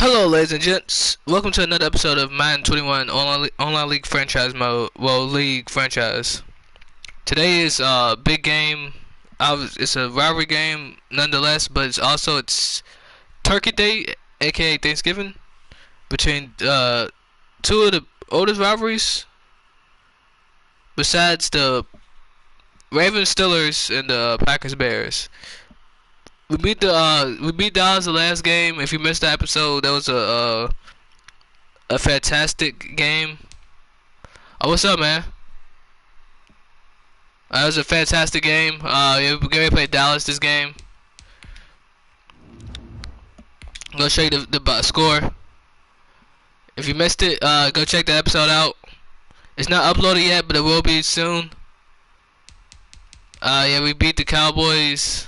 Hello, ladies and gents. Welcome to another episode of Madden 21 Online League Franchise Mode. Well, League Franchise. Today is a big game. It's a rivalry game, nonetheless, but it's Turkey Day, aka Thanksgiving, between two of the oldest rivalries, besides the Ravens Steelers and the Packers Bears. We beat Dallas the last game. If you missed the episode, that was a fantastic game. Oh, what's up, man? That was a fantastic game. Yeah, we're gonna play Dallas this game. I'm gonna show you the score. If you missed it, go check the episode out. It's not uploaded yet, but it will be soon. Yeah, we beat the Cowboys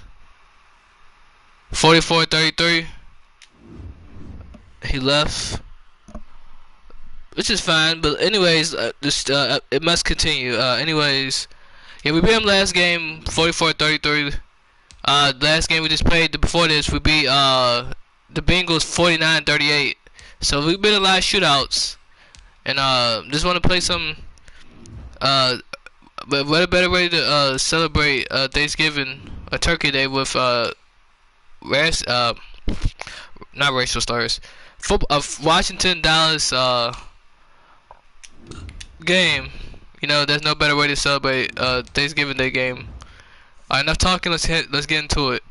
44-33. He left, which is fine. But anyways, it must continue. Anyways, yeah, we beat him last game 44-33. Last game we just played before this, we beat the Bengals 49-38. So we've been in a lot of shootouts, and just want to play some. But what a better way to celebrate Thanksgiving, a Turkey Day with not racial slurs. Washington Dallas game. You know, there's no better way to celebrate Thanksgiving Day game. Alright, enough talking. Let's get into it.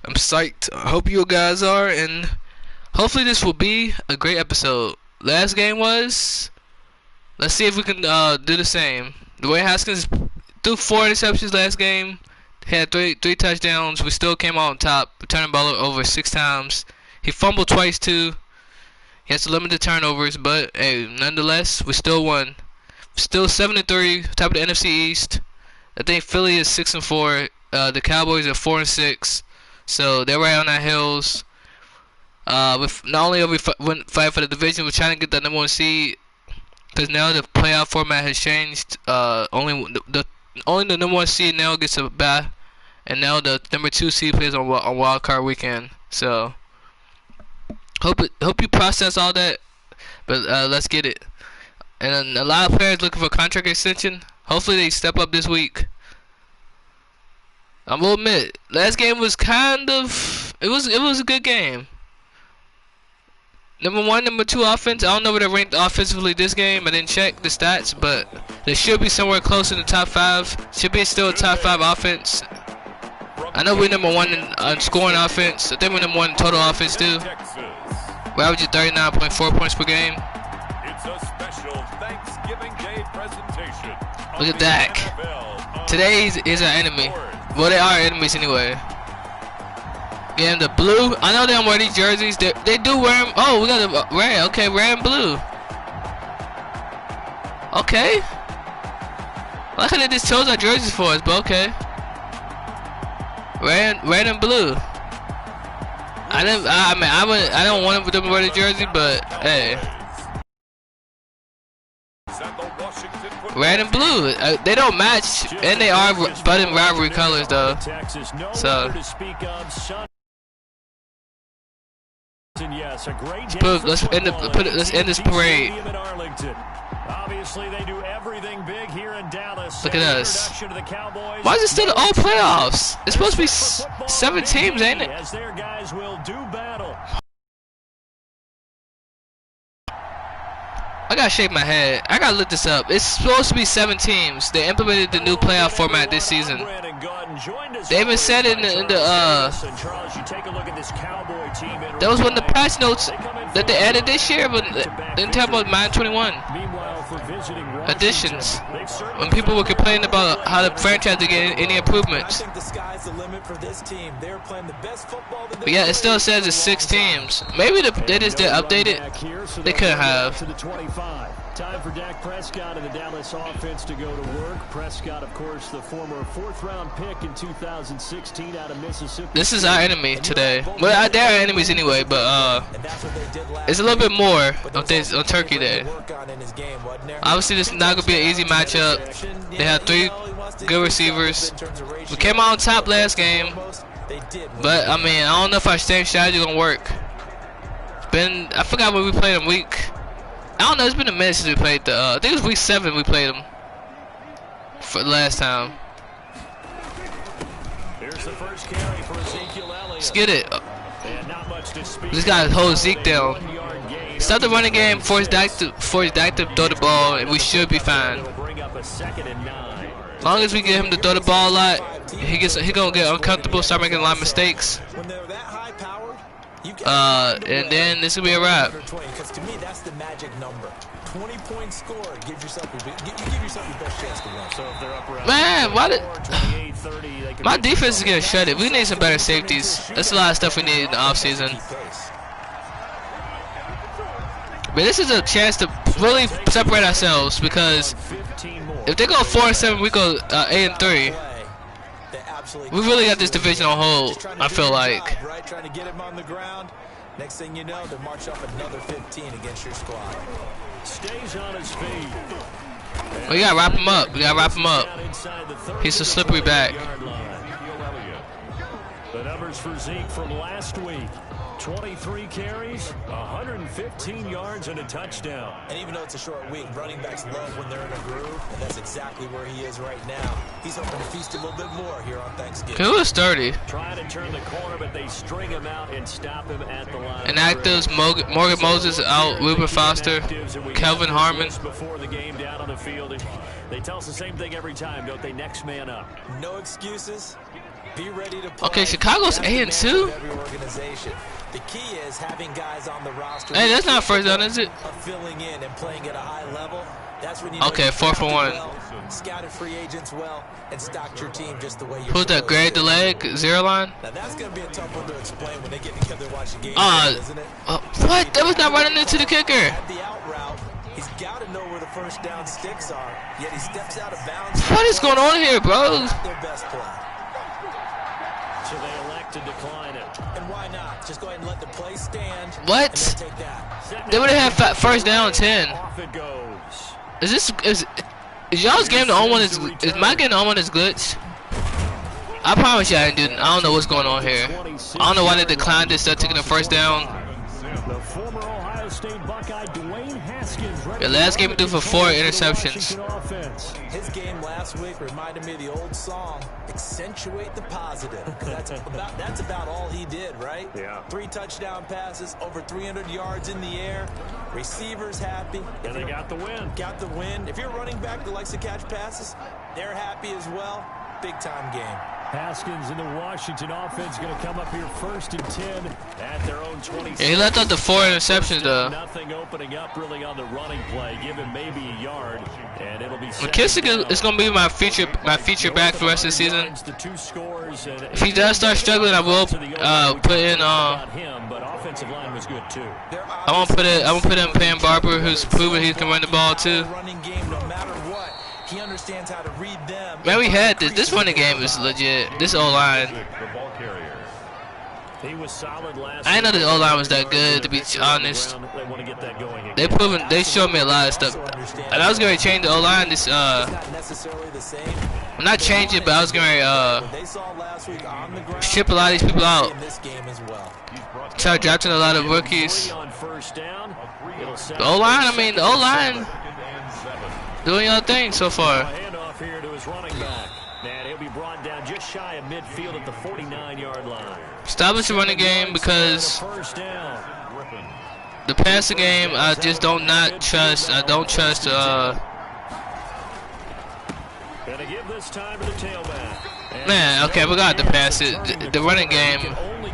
I'm psyched. I hope you guys are, and hopefully this will be a great episode. Last game was. Let's see if we can do the same. Dwayne Haskins threw 4 interceptions last game. Had three touchdowns. We still came out on top, turning the ball over 6 times. He fumbled twice too. He has to limit the turnovers, but hey, nonetheless, we still won. Still 7-3, top of the NFC East. I think Philly is 6-4. The Cowboys are 4-6, so they're right on that hills. With not only are we fight for the division, we're trying to get that #1 seed, because now the playoff format has changed. Only the #1 seed now gets a bye, and now the #2 seed plays on wild card weekend. So hope you process all that, but let's get it. And a lot of players looking for contract extension. Hopefully they step up this week. I will admit, last game was it was a good game. #1, #2 offense. I don't know where they're ranked offensively this game. I didn't check the stats, but they should be somewhere close in the top 5. Should be still a top 5 offense. I know we're #1 in scoring offense. I think we're #1 in total offense too. We're averaging 39.4 points per game. Look at Dak. Today is our enemy. Well, they are enemies anyway. Getting the blue. I know they don't wear these jerseys. They do wear them. Oh, we got the red. Okay, red and blue. Okay. I like how they just chose our jerseys for us, but okay. Red and blue. I don't want them to wear the jersey, but hey. Red and blue. They don't match, and they are budding rivalry colors though. So. Yes, a great let's end this parade. Obviously, they do everything big here in Dallas. Look at us. Why is it still all playoffs? It's supposed to be 7 teams, ain't it? As their guys will do battle. I gotta shake my head. I gotta look this up. It's supposed to be 7 teams. They implemented the new playoff format this season. They even said it in the that was one of the patch notes that they added this year, but they didn't talk about Madden 21 additions. When people were complaining about how the franchise didn't get any improvements. But yeah, it still says it's 6 teams. Maybe they just did update it. They couldn't have. Time for Dak Prescott and the Dallas offense to go to work. Prescott, of course, the former 4th-round pick in 2016 out of Mississippi. This is our enemy today. Well, they're our enemies anyway, but it's a little bit more on Turkey Day. Obviously, this is not gonna be an easy matchup. They have 3 good receivers. We came out on top last game. But I mean, I don't know if our same strategy gonna work. I forgot when we played them week. I don't know. It's been a minute since we played the. I think it was week 7 we played them for the last time. Here's the first carry for Ezekiel Elliott. Let's get it. And not much to speak. This guy hold Zeke down. 1-yard gain. Stop the running game. Force Dak to throw the ball, and we should be fine. It'll bring up a 2nd and 9. As long as we get him to throw the ball a lot, he gonna get uncomfortable, start making a lot of mistakes. And then this will be a wrap. Because to me, that's the magic number. 20-point score gives yourself you give yourself your best chance to win. So if they're up around Man, why did 28-30, they could my be- defense is getting shredded? We need some better safeties. That's a lot of stuff we need in the offseason. But this is a chance to really separate ourselves because 15 more. if they go 4-7, we go 8-3. We really got this division on hold. I feel like. Right, trying to get him on the ground. Next thing you know, they march up another 15 against your squad. Stays on his feet. We gotta wrap him up. We gotta wrap him up. Down inside the 30 He's a to the slippery back. 40-yard line. The numbers for Zeke from last week. 23 carries, 115 yards, and a touchdown. And even though it's a short week, running backs love when they're in a groove, and that's exactly where he is right now. He's hoping to feast a little bit more here on Thanksgiving. Who was 30? Trying to turn the corner, but they string him out and stop him at the line. Inactives, Morgan Moses out, Ruben Foster, Kelvin Harmon. Before the game down on the field, they tell us the same thing every time, don't they? Next man up. No excuses. Be ready to play. Okay, Chicago's That's the 8-2. mantra of every organization. The key is having guys on the roster. Hey, that's not first down, is it? Filling in and playing at a high level. That's when you Okay, know 4 for 1. well, scouted free agents well, and stocked your team just the way you're Who's that? supposed Grade to. the leg, 0 line. Now that's gonna be a tough one to explain when they get together and watch the game, isn't it? What? That was not running into the kicker. At the out route, he's got to know where the first down sticks are. Yet he steps out of bounds. What is going on here, bro? Not their best play. So they elect to decline it. And why not? Just go ahead and let the play stand. What? And then take that. They would have had first down 10. Off it goes. Is y'all's game the only one is my game the only one that's glitched? I promise you I didn't. I don't know what's going on here. I don't know why they declined this instead of taking the first down. The former Ohio State Buckeye Dwayne Haskins. The last game he threw for 4 interceptions. His game last week reminded me of the old song, accentuate the positive. That's about all he did, right? Yeah. 3 touchdown passes, over 300 yards in the air. Receivers happy. And they got the win. Got the win. If you're a running back that likes to catch passes, they're happy as well. Big time game. Haskins in the Washington offense going to come up here 1st and 10 at their own 20. Yeah, he left out the 4 interceptions though. Nothing opening up really on the running play. Give him maybe a yard, and it'll be. McKissick is gonna be my feature back for the rest of the season. The 2 scores, and If he does start struggling, I will put in but offensive line was good too. I'm gonna put in Pam Barber, who's proven he can run the ball too. Running game, no matter what. He understands how to read them. Man, we had this. This running game is legit. This O-line. He was solid last. I didn't know the O-line was that good, to be honest. They want to get that going again. They showed me a lot of stuff. And I was going to change the O-line. Not necessarily the same. I'm not changing, but I was going to They saw last week on the ground. ship a lot of these people out. In this game as well. Start drafting a lot of rookies. On first down. The O-line, the O-line doing your thing so far. Handoff here to his running back. And he'll be brought down just shy of midfield at the 49-yard line. Establish the running game because First down. the passing game I just don't trust. I don't trust. Gonna give this time to the tailback. Man, okay, we got to pass it. The running game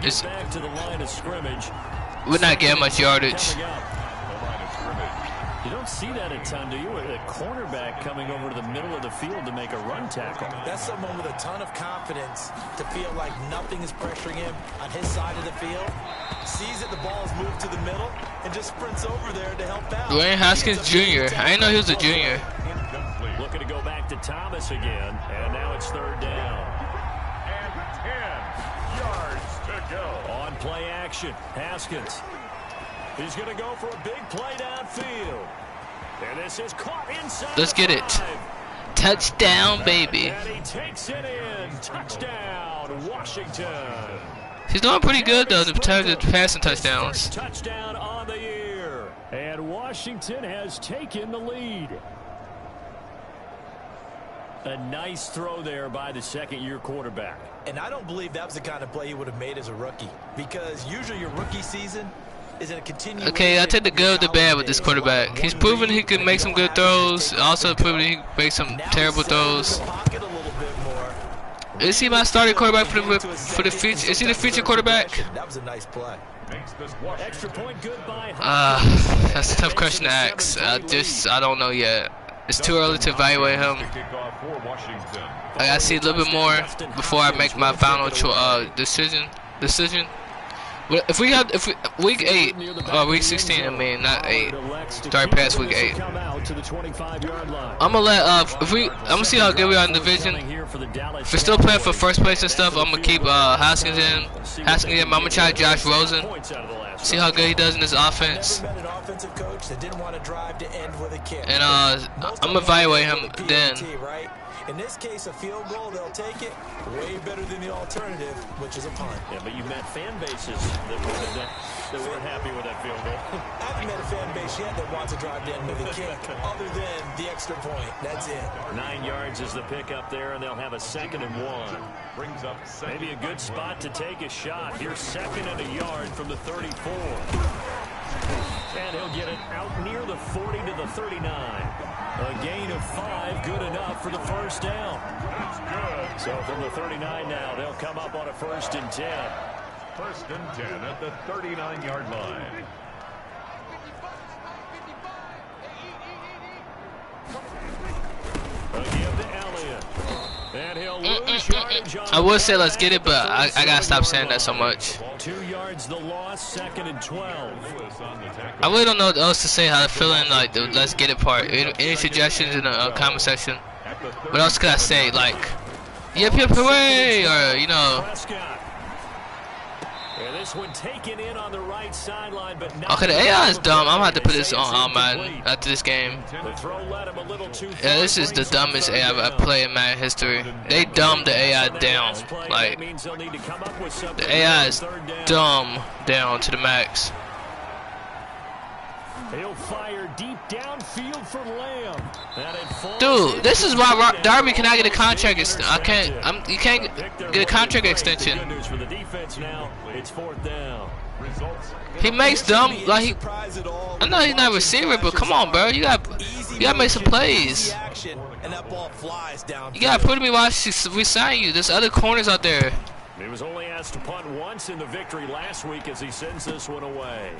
is. Back to the line of scrimmage. We're not getting much yardage. You don't see that a ton, do you? A cornerback coming over to the middle of the field to make a run tackle. That's someone with a ton of confidence to feel like nothing is pressuring him on his side of the field. Sees that the ball is moved to the middle and just sprints over there to help out. Dwayne Haskins Jr. I didn't know he was a junior. Looking to go back to Thomas again, and now it's 3rd down. And 10 yards to go. On play action, Haskins. He's going to go for a big play downfield. And this is caught inside. Let's get it. Touchdown, baby. And he takes it in. Touchdown. down, Washington. He's doing pretty good though in terms of passing touchdowns. Touchdown on the year. And Washington has taken the lead. A nice throw there by the second-year quarterback. And I don't believe that was the kind of play he would have made as a rookie, because usually your rookie season is in a continuation. Okay, I take the good with the bad with this quarterback. He's proven he can make some good throws. Also proven he can make some terrible throws. Is he my starting quarterback for the future? Is he the future quarterback? That was a nice play. Extra point good by That's a tough question to ask. I don't know yet. It's too early to evaluate him. I gotta see a little bit more before I make my final decision. If we week 8 or week 16, I mean not 8. Start past week 8. I'm gonna let I'm gonna see how good we are in the division. If we're still playing for first place and stuff, I'm gonna keep Haskins in. I'm gonna try Josh Rosen. See how good he does in this offense. And I'm gonna evaluate him then. In this case, a field goal, they'll take it way better than the alternative, which is a punt. Yeah, but you met fan bases that weren't happy with that field goal. I haven't met a fan base yet that wants to drive down with a kick, other than the extra point. That's it. 9 yards is the pickup there, and they'll have a 2nd and 1. Maybe a good spot to take a shot. Here's 2nd and a yard from the 34. And he'll get it out near the 40 to the 39. A gain of 5, good enough for the first down. That's good. So from the 39 now, they'll come up on a 1st and 10. 1st and 10 at the 39-yard line. Again to Elliott. And he'll lose yardage on I would say let's get it, but I gotta stop saying that so much. 2 yards the loss, 2nd and 12. I really don't know what else to say. How I'm feeling like the let's get it part. Any suggestions in the comment section? What else could I say? Like, yep, hooray, or you know. And this one taken in on the right sideline, but not Okay, the AI is dumb. I'm gonna have to put this on Madden after this game. The throw led him a little too far. Yeah, this is the dumbest AI I've played in Madden history. They dumbed the AI down. Like, the AI is dumb down to the max. He'll fire deep downfield for Lamb. Dude, this is why Darby cannot get a contract. You can't get a contract extension. It's 4th down. He makes dumb like I know he's not a receiver, but come on, bro. You gotta make some plays. You gotta put me while we sign you. There's other corners out there. He was only asked to punt once in the victory last week as he sends this one away.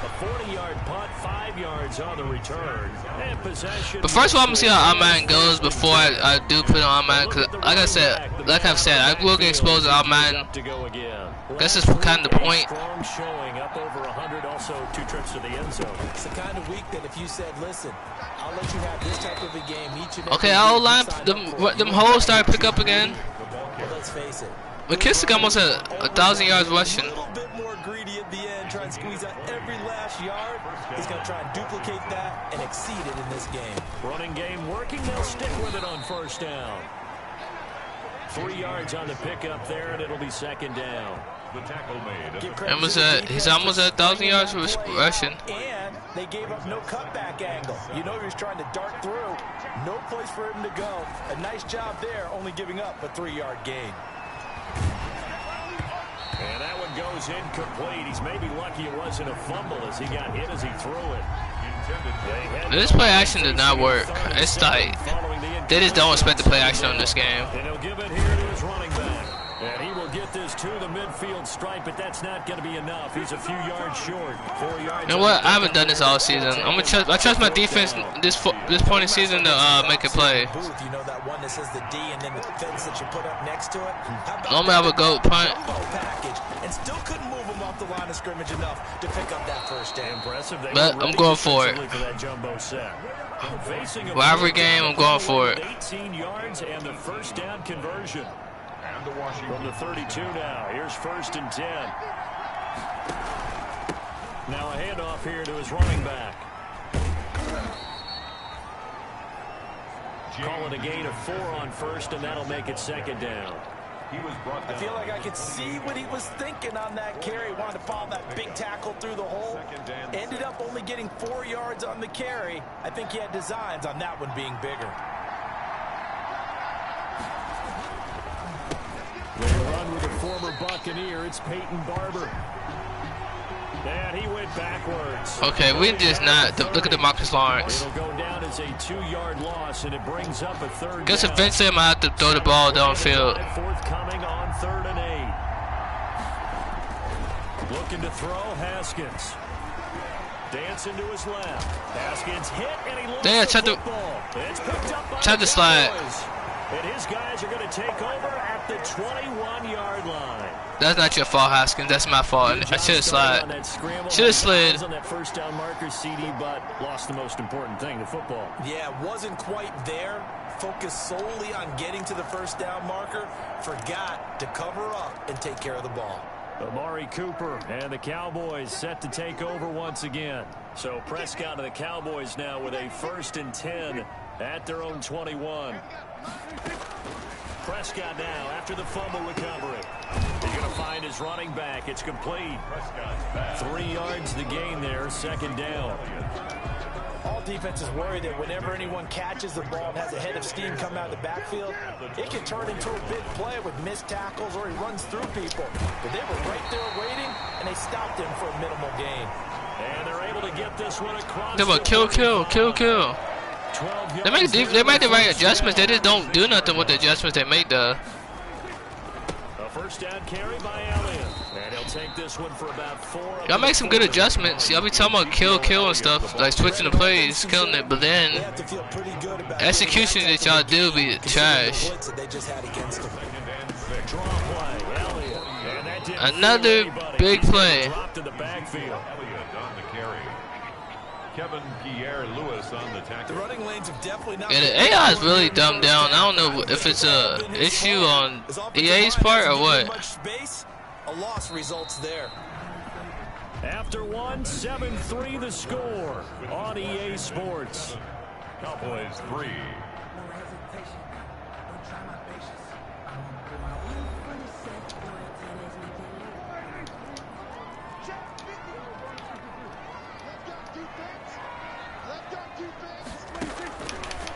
A 40-yard punt, 5 yards on the return. And possession. But first of all, I'm gonna see how Madden goes before I do put it on Madden. Cause like I've said, I will get exposed to Madden. This is kind of the point. Showing up over 100, also 2 trips to the end zone. It's the kind of week that if you said, listen, I'll let you have this type of a game each and every Okay, I'll line them holes start to pick up again. Well, let's face it. McKissick almost had 1,000 yards rushing. A little bit more greedy at the end, trying to squeeze out every last yard. He's going to try and duplicate that and exceed it in this game. Running game working. They'll stick with it on 1st down. 3 yards on the pickup there, and it'll be 2nd down. The tackle made. He's almost at 1,000 yards rushing. And they gave up no cutback angle. You know he was trying to dart through. No place for him to go. A nice job there, only giving up a 3-yard gain. And that one goes incomplete. He's maybe lucky it wasn't a fumble as he got hit as he threw it. This play action did not work. It's tight. They just don't expect to play action on this game. And he'll give it here to his running back. And he will get this to the midfield stripe, but that's not going to be enough. He's a few yards short. 4 yards. You know what? I haven't done this all season. I trust my defense this point in season to make a play. You know that one that says the D and then the fence that you put up next to it? Normally I would go punt. Package and still couldn't move him off the line of scrimmage enough to pick up that 1st down. Impressive. But I'm going for it. Rivalry game, I'm going for it. 18 yards and the 1st down conversion. From the 32 now. Here's 1st and 10. Now a handoff here to his running back. Call it a gain of 4 on first, and that'll make it second down. He was brought down. I feel like I could see what he was thinking on that carry. Wanted to follow that big tackle through the hole. Ended up only getting 4 yards on the carry. I think he had designs on that one being bigger. They run with a former Buccaneer. It's Peyton Barber. And he went backwards. Okay, we just not. Look at the Marcus Lawrence. It'll go down as a 2-yard loss, and it brings up a third Guess down. eventually I'm gonna have to throw the ball downfield. Forthcoming on 3rd and 8. Looking to throw, Haskins. Dancing to his left. Haskins hit, and he loses Damn, the football. It's picked up by tried the to slide. Cowboys. And his guys are going to take over at the 21-yard line. That's not your fault, Haskins. That's my fault. I should have slid. Should have slid. On that first down marker, CD, but lost the most important thing, the football. Yeah, wasn't quite there. Focused solely on getting to the first down marker. Forgot to cover up and take care of the ball. Amari Cooper and the Cowboys set to take over once again. So Prescott and the Cowboys now with a 1st and 10 at their own 21. Prescott now after the fumble recovery. He's going to find his running back. It's complete. 3 yards the gain there, second down. All defenses worry that whenever anyone catches the ball and has a head of steam come out of the backfield, it can turn into a big play with missed tackles or he runs through people. But they were right there waiting, and they stopped him for a minimal gain. And they're able to get this one across. They were kill. They make the right adjustments. They just don't do nothing with the adjustments they make though. A first down carry by Elliott. And he'll take this one for about 4. Y'all make some good adjustments. Y'all be talking about kill and stuff, like switching the plays, killing it, but then execution that y'all do be trash. Another big play. Kevin Pierre-Louis on the tackle. The running lanes have definitely not. Yeah, the AI is really dumbed down. I don't know if it's a issue on EA's part or what. A loss results there. After 1, 7-3 the score on EA Sports. Cowboys 3.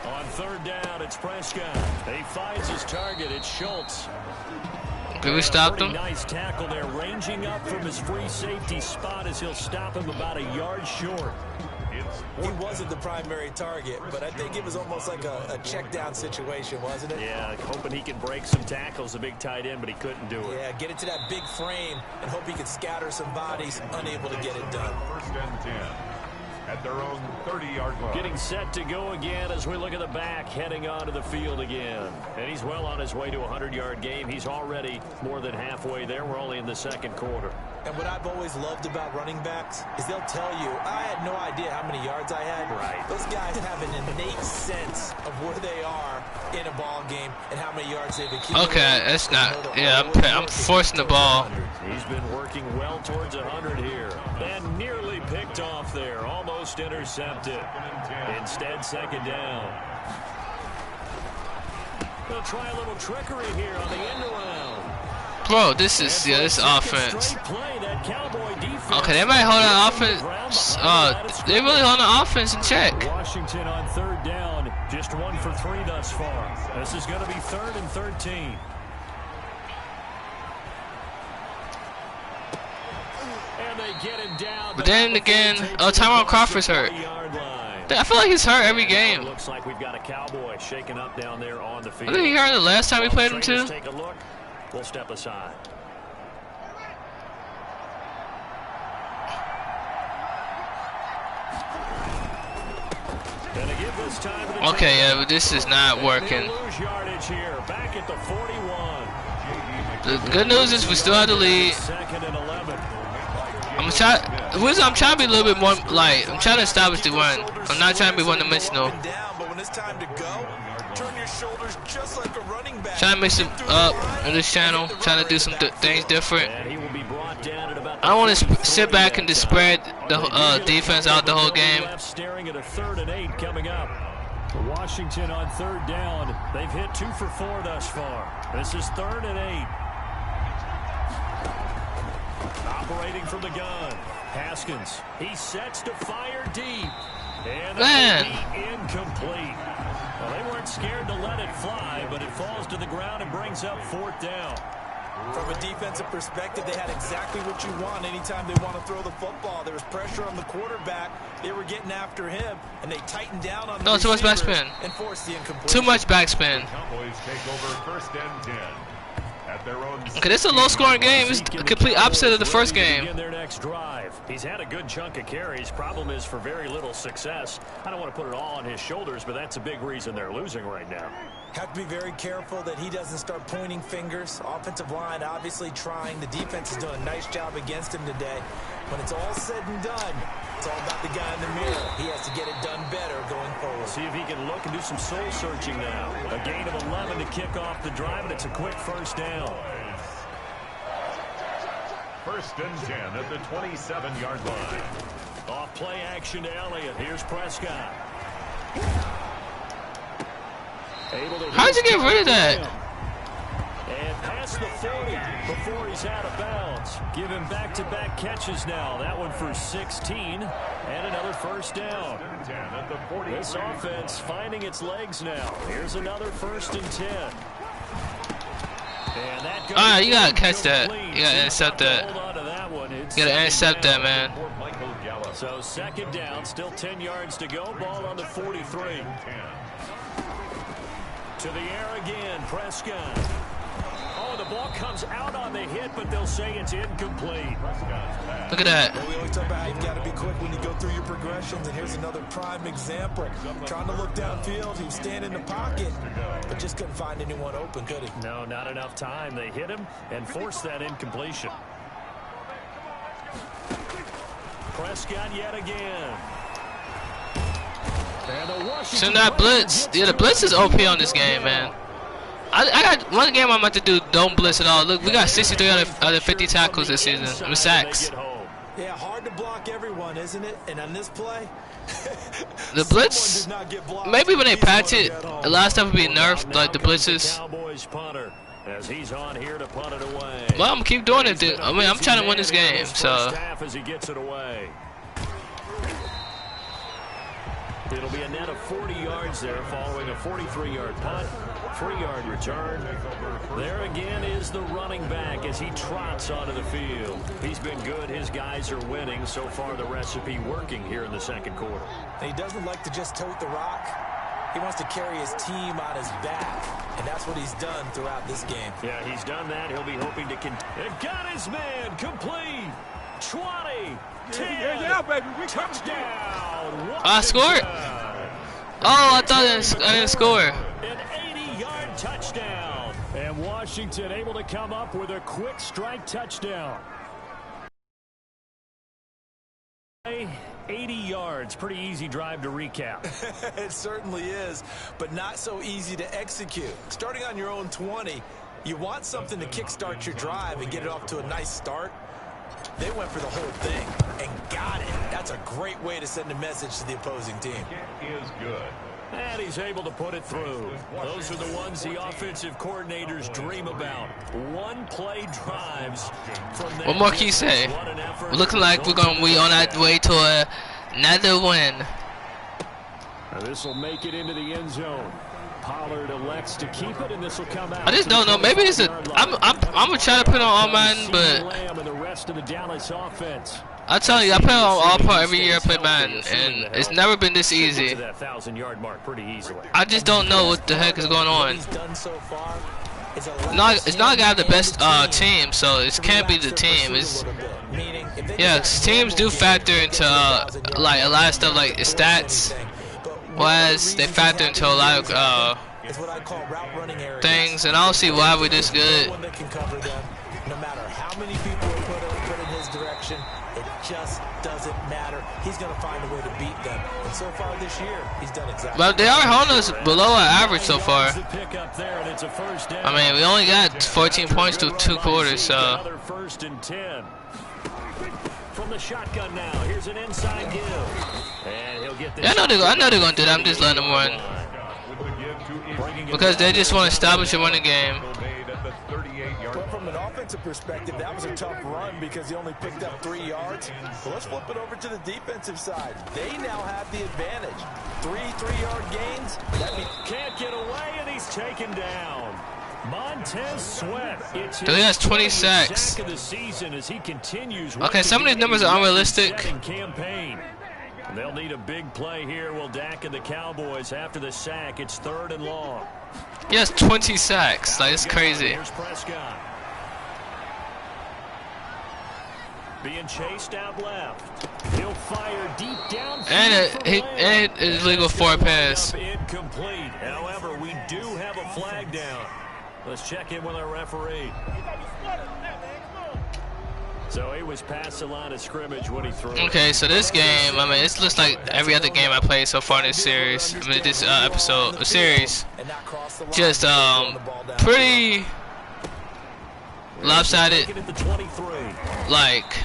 On 3rd down, it's Prescott. He finds his target. It's Schultz. Did we stop them? Nice tackle there, ranging up from his free safety spot as he'll stop him about a yard short. He wasn't the primary target, but I think it was almost like a check down situation, wasn't it? Yeah, hoping he can break some tackles, a big tight end, but he couldn't do it. Yeah, get it to that big frame and hope he can scatter some bodies, unable to get it done. 1st and 10 at their own 30-yard line. Getting set to go again as we look at the back, heading onto the field again. And he's well on his way to a 100-yard game. He's already more than halfway there. We're only in the 2nd quarter. And what I've always loved about running backs is they'll tell you, I had no idea how many yards I had. Right. Those guys have an innate sense of where they are in a ball game and how many yards they've accumulated. Okay, that's not. Yeah, I'm forcing the ball. He's been working well towards 100 here. And nearly picked off there. Almost intercepted. Instead, second down. They'll try a little trickery here on the end around. Bro, this is this offense. Okay, they might hold that offense. They really hold the offense in check. Washington on 3rd down, just 1 for 3 thus far. This is going to be 3rd and 13. And they get him down. But then again, Tyrone Crawford's hurt. I feel like he's hurt every game. Looks like we've got a Cowboy shaking up down there on the field. I think he hurt the last time we played him too. Take a look. We'll step aside. Okay, yeah, but this is not working. The good news is we still have the lead. I'm trying to be a little bit more light. I'm trying to establish the run. I'm not trying to be one-dimensional. Trying to mix it up on this channel. Trying to do some things different. I don't want to sit back and just spread the defense out the whole game. Washington on 3rd down. They've hit 2 for 4 thus far. This is 3rd and 8. Operating from the gun. Haskins. He sets to fire deep. And that will be incomplete. Well, they weren't scared to let it fly, but it falls to the ground and brings up 4th down. From a defensive perspective, they had exactly what you want anytime they want to throw the football. There was pressure on the quarterback. They were getting after him, and they tightened down on the too much backspin. And forced the incompletion. Too much backspin. Cowboys take over 1st and 10 at their own. Okay, this is a low-scoring game. It's the complete opposite of the first game. Begin their next drive. He's had a good chunk of carries. Problem is for very little success. I don't want to put it all on his shoulders, but that's a big reason they're losing right now. Have to be very careful that he doesn't start pointing fingers. Offensive line obviously trying. The defense is doing a nice job against him today. When it's all said and done, it's all about the guy in the mirror. He has to get it done better going forward. See if he can look and do some soul searching now. A gain of 11 to kick off the drive, and it's a quick 1st down. 1st and 10 at the 27-yard line. Off play action to Elliott. Here's Prescott. How'd you get rid of that? And past the 40 before he's out of bounds. Give him back-to-back catches now. That one for 16 and another 1st down. This offense finding its legs now. Here's another 1st and 10. And that goes. Alright, you gotta catch that. You gotta intercept that. You gotta intercept that, man. So 2nd down, still 10 yards to go. Ball on the 43. To the air again, Prescott. Oh, the ball comes out on the hit, but they'll say it's incomplete. Look at that. Well, we always talk about how you've got to be quick when you go through your progressions, and here's another prime example. Trying to look downfield, he was standing in the pocket, but just couldn't find anyone open, could he? No, not enough time. They hit him and forced that incompletion. Prescott yet again. Send that blitz. Yeah, the blitz is OP on this game, man. I got one game I'm about to do don't blitz at all. Look, we got 63 out of 50 tackles this season with sacks. Yeah, hard to block everyone, isn't it? And on this play, the blitz, maybe when they patch it, a lot of stuff will be nerfed, like the blitzes. As he's on here to punt it away. Well, I'm keep doing it. I mean, I'm trying to win this game, so. As he gets it away. It'll be a net of 40 yards there following a 43-yard punt, 3-yard return. There again is the running back as he trots onto the field. He's been good. His guys are winning. So far, the recipe working here in the 2nd quarter. He doesn't like to just tote the rock. He wants to carry his team on his back, and that's what he's done throughout this game. Yeah, he's done that. He'll be hoping to continue. Got his man complete. 20. 10. Yeah, baby. We touchdown. I scored. Oh, I thought I didn't score. An 80-yard touchdown. And Washington able to come up with a quick strike touchdown. 80 yards. Pretty easy drive to recap. It certainly is, but not so easy to execute. Starting on your own 20, you want something to kickstart your drive and get it off to a nice start. They went for the whole thing and got it. That's a great way to send a message to the opposing team. It is good. And he's able to put it through. Those are the ones the offensive coordinators dream about. One-play drives. What more can you say? Looking like we're going to be on that way to another win. This will make it into the end zone. Pollard elects to keep it, and this will come out. I just don't know. Maybe it's a. I'm gonna try to put on all Madden, but the rest of the Dallas offense. I tell you, I play on all part every year I play Madden, and it's never been this easy. That 1,000-yard mark pretty easily. I just don't know what the heck is going on. It's not got the best team, so it can't be the team. It's yeah, teams do factor into like a lot of stuff like stats. Whereas they factor into a lot of things, and I don't see why we're this good. No matter how many people are put in his direction, it just doesn't matter. He's going to find a way to beat them. And so far this year, he's done exactly. But they are holding us below our average so far. I mean, we only got 14 points through 2 quarters, so. First and 10. From the shotgun now, here's an inside give. And he'll get this. Yeah, I know they're gonna do that. I'm just letting them run. because they just want to establish a running game. But from an offensive perspective, that was a tough run because he only picked up 3 yards. So let's flip it over to the defensive side. They now have the advantage. 3 3-yard gains. That means Can't get away, and he's taken down. Montez Sweat. It's He has 20 sacks. sack of the season as he continues. Okay, some of these numbers are unrealistic. Campaign. They'll need a big play here. Will Dak and the Cowboys after the sack? It's 3rd and long. He has 20 sacks. Like, it's crazy. Here's Prescott. Being chased out left. He'll fire deep down. And it's legal for a pass. Incomplete. However, we do have a flag down. Let's check in with our referee. So he was past the line of scrimmage when he threw. Okay, so this game, I mean, it looks like every other game I played so far in this series. I mean, this series. Just pretty lopsided. Like,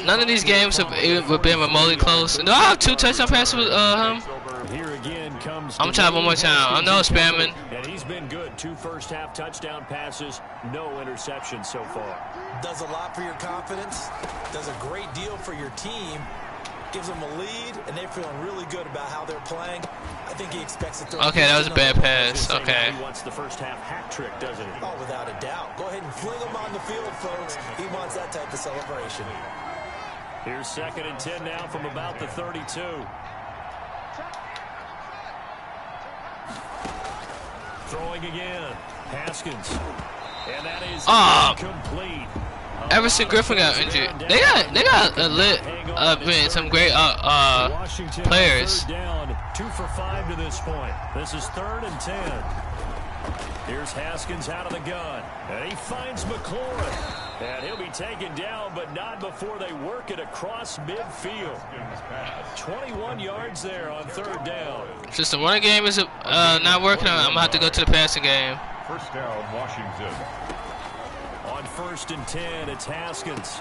none of these games have been remotely close. No, I have 2 touchdown passes with him. I'm trying one more time. I know spamming. And he's been good. 2 first-half touchdown passes, no interceptions so far. does a lot for your confidence, does a great deal for your team, gives them a lead, and they're feeling really good about how they're playing. I think he expects to throw. Okay, that was a bad pass. Okay. He wants the first half hat trick, doesn't he? Oh, without a doubt. Go ahead and fling him on the field, folks. He wants that type of celebration. Here's 2nd and 10 now from about the 32. Throwing again. Haskins. And that is complete. Everson Griffin got injured. They got a lit some great players. Down 2 for 5 to this point. This is 3rd and 10. Here's Haskins out of the gun. And he finds McLaurin. And he'll be taken down, but not before they work it across midfield. 21 yards there on 3rd down. Since the running game is not working, I'm going to have to go to the passing game. First down, Washington. On 1st and 10, it's Haskins.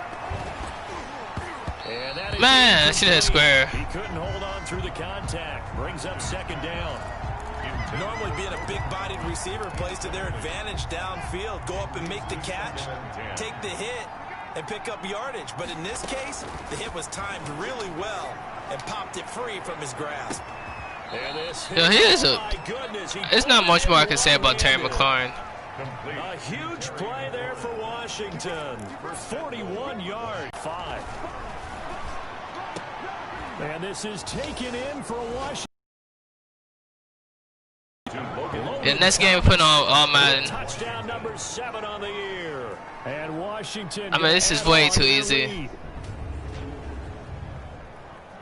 And that is Man, I see that square. He couldn't hold on through the contact. Brings up 2nd down. Normally being a big-bodied receiver plays to their advantage downfield. Go up and make the catch, take the hit, and pick up yardage. But in this case, the hit was timed really well and popped it free from his grasp. And this Yo, he is a. There's not much more I can say about Terry McLaurin. A huge play there for Washington. 41 yards. 5. And this is taken in for Washington. Yeah, next game we're putting on Madden. Touchdown number 7 on the year. And Washington. I mean, this is way too easy.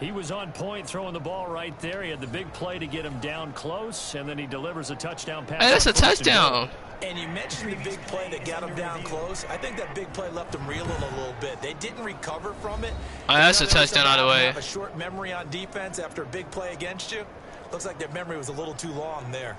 He was on point throwing the ball right there. He had the big play to get him down close, and then he delivers a touchdown pass. Hey, that's a touchdown. And you mentioned the big play that got him down close. I think that big play left him reeling a little bit. They didn't recover from it. Oh, that's a touchdown out of the way. Have a short memory on defense after a big play against you. Looks like their memory was a little too long there.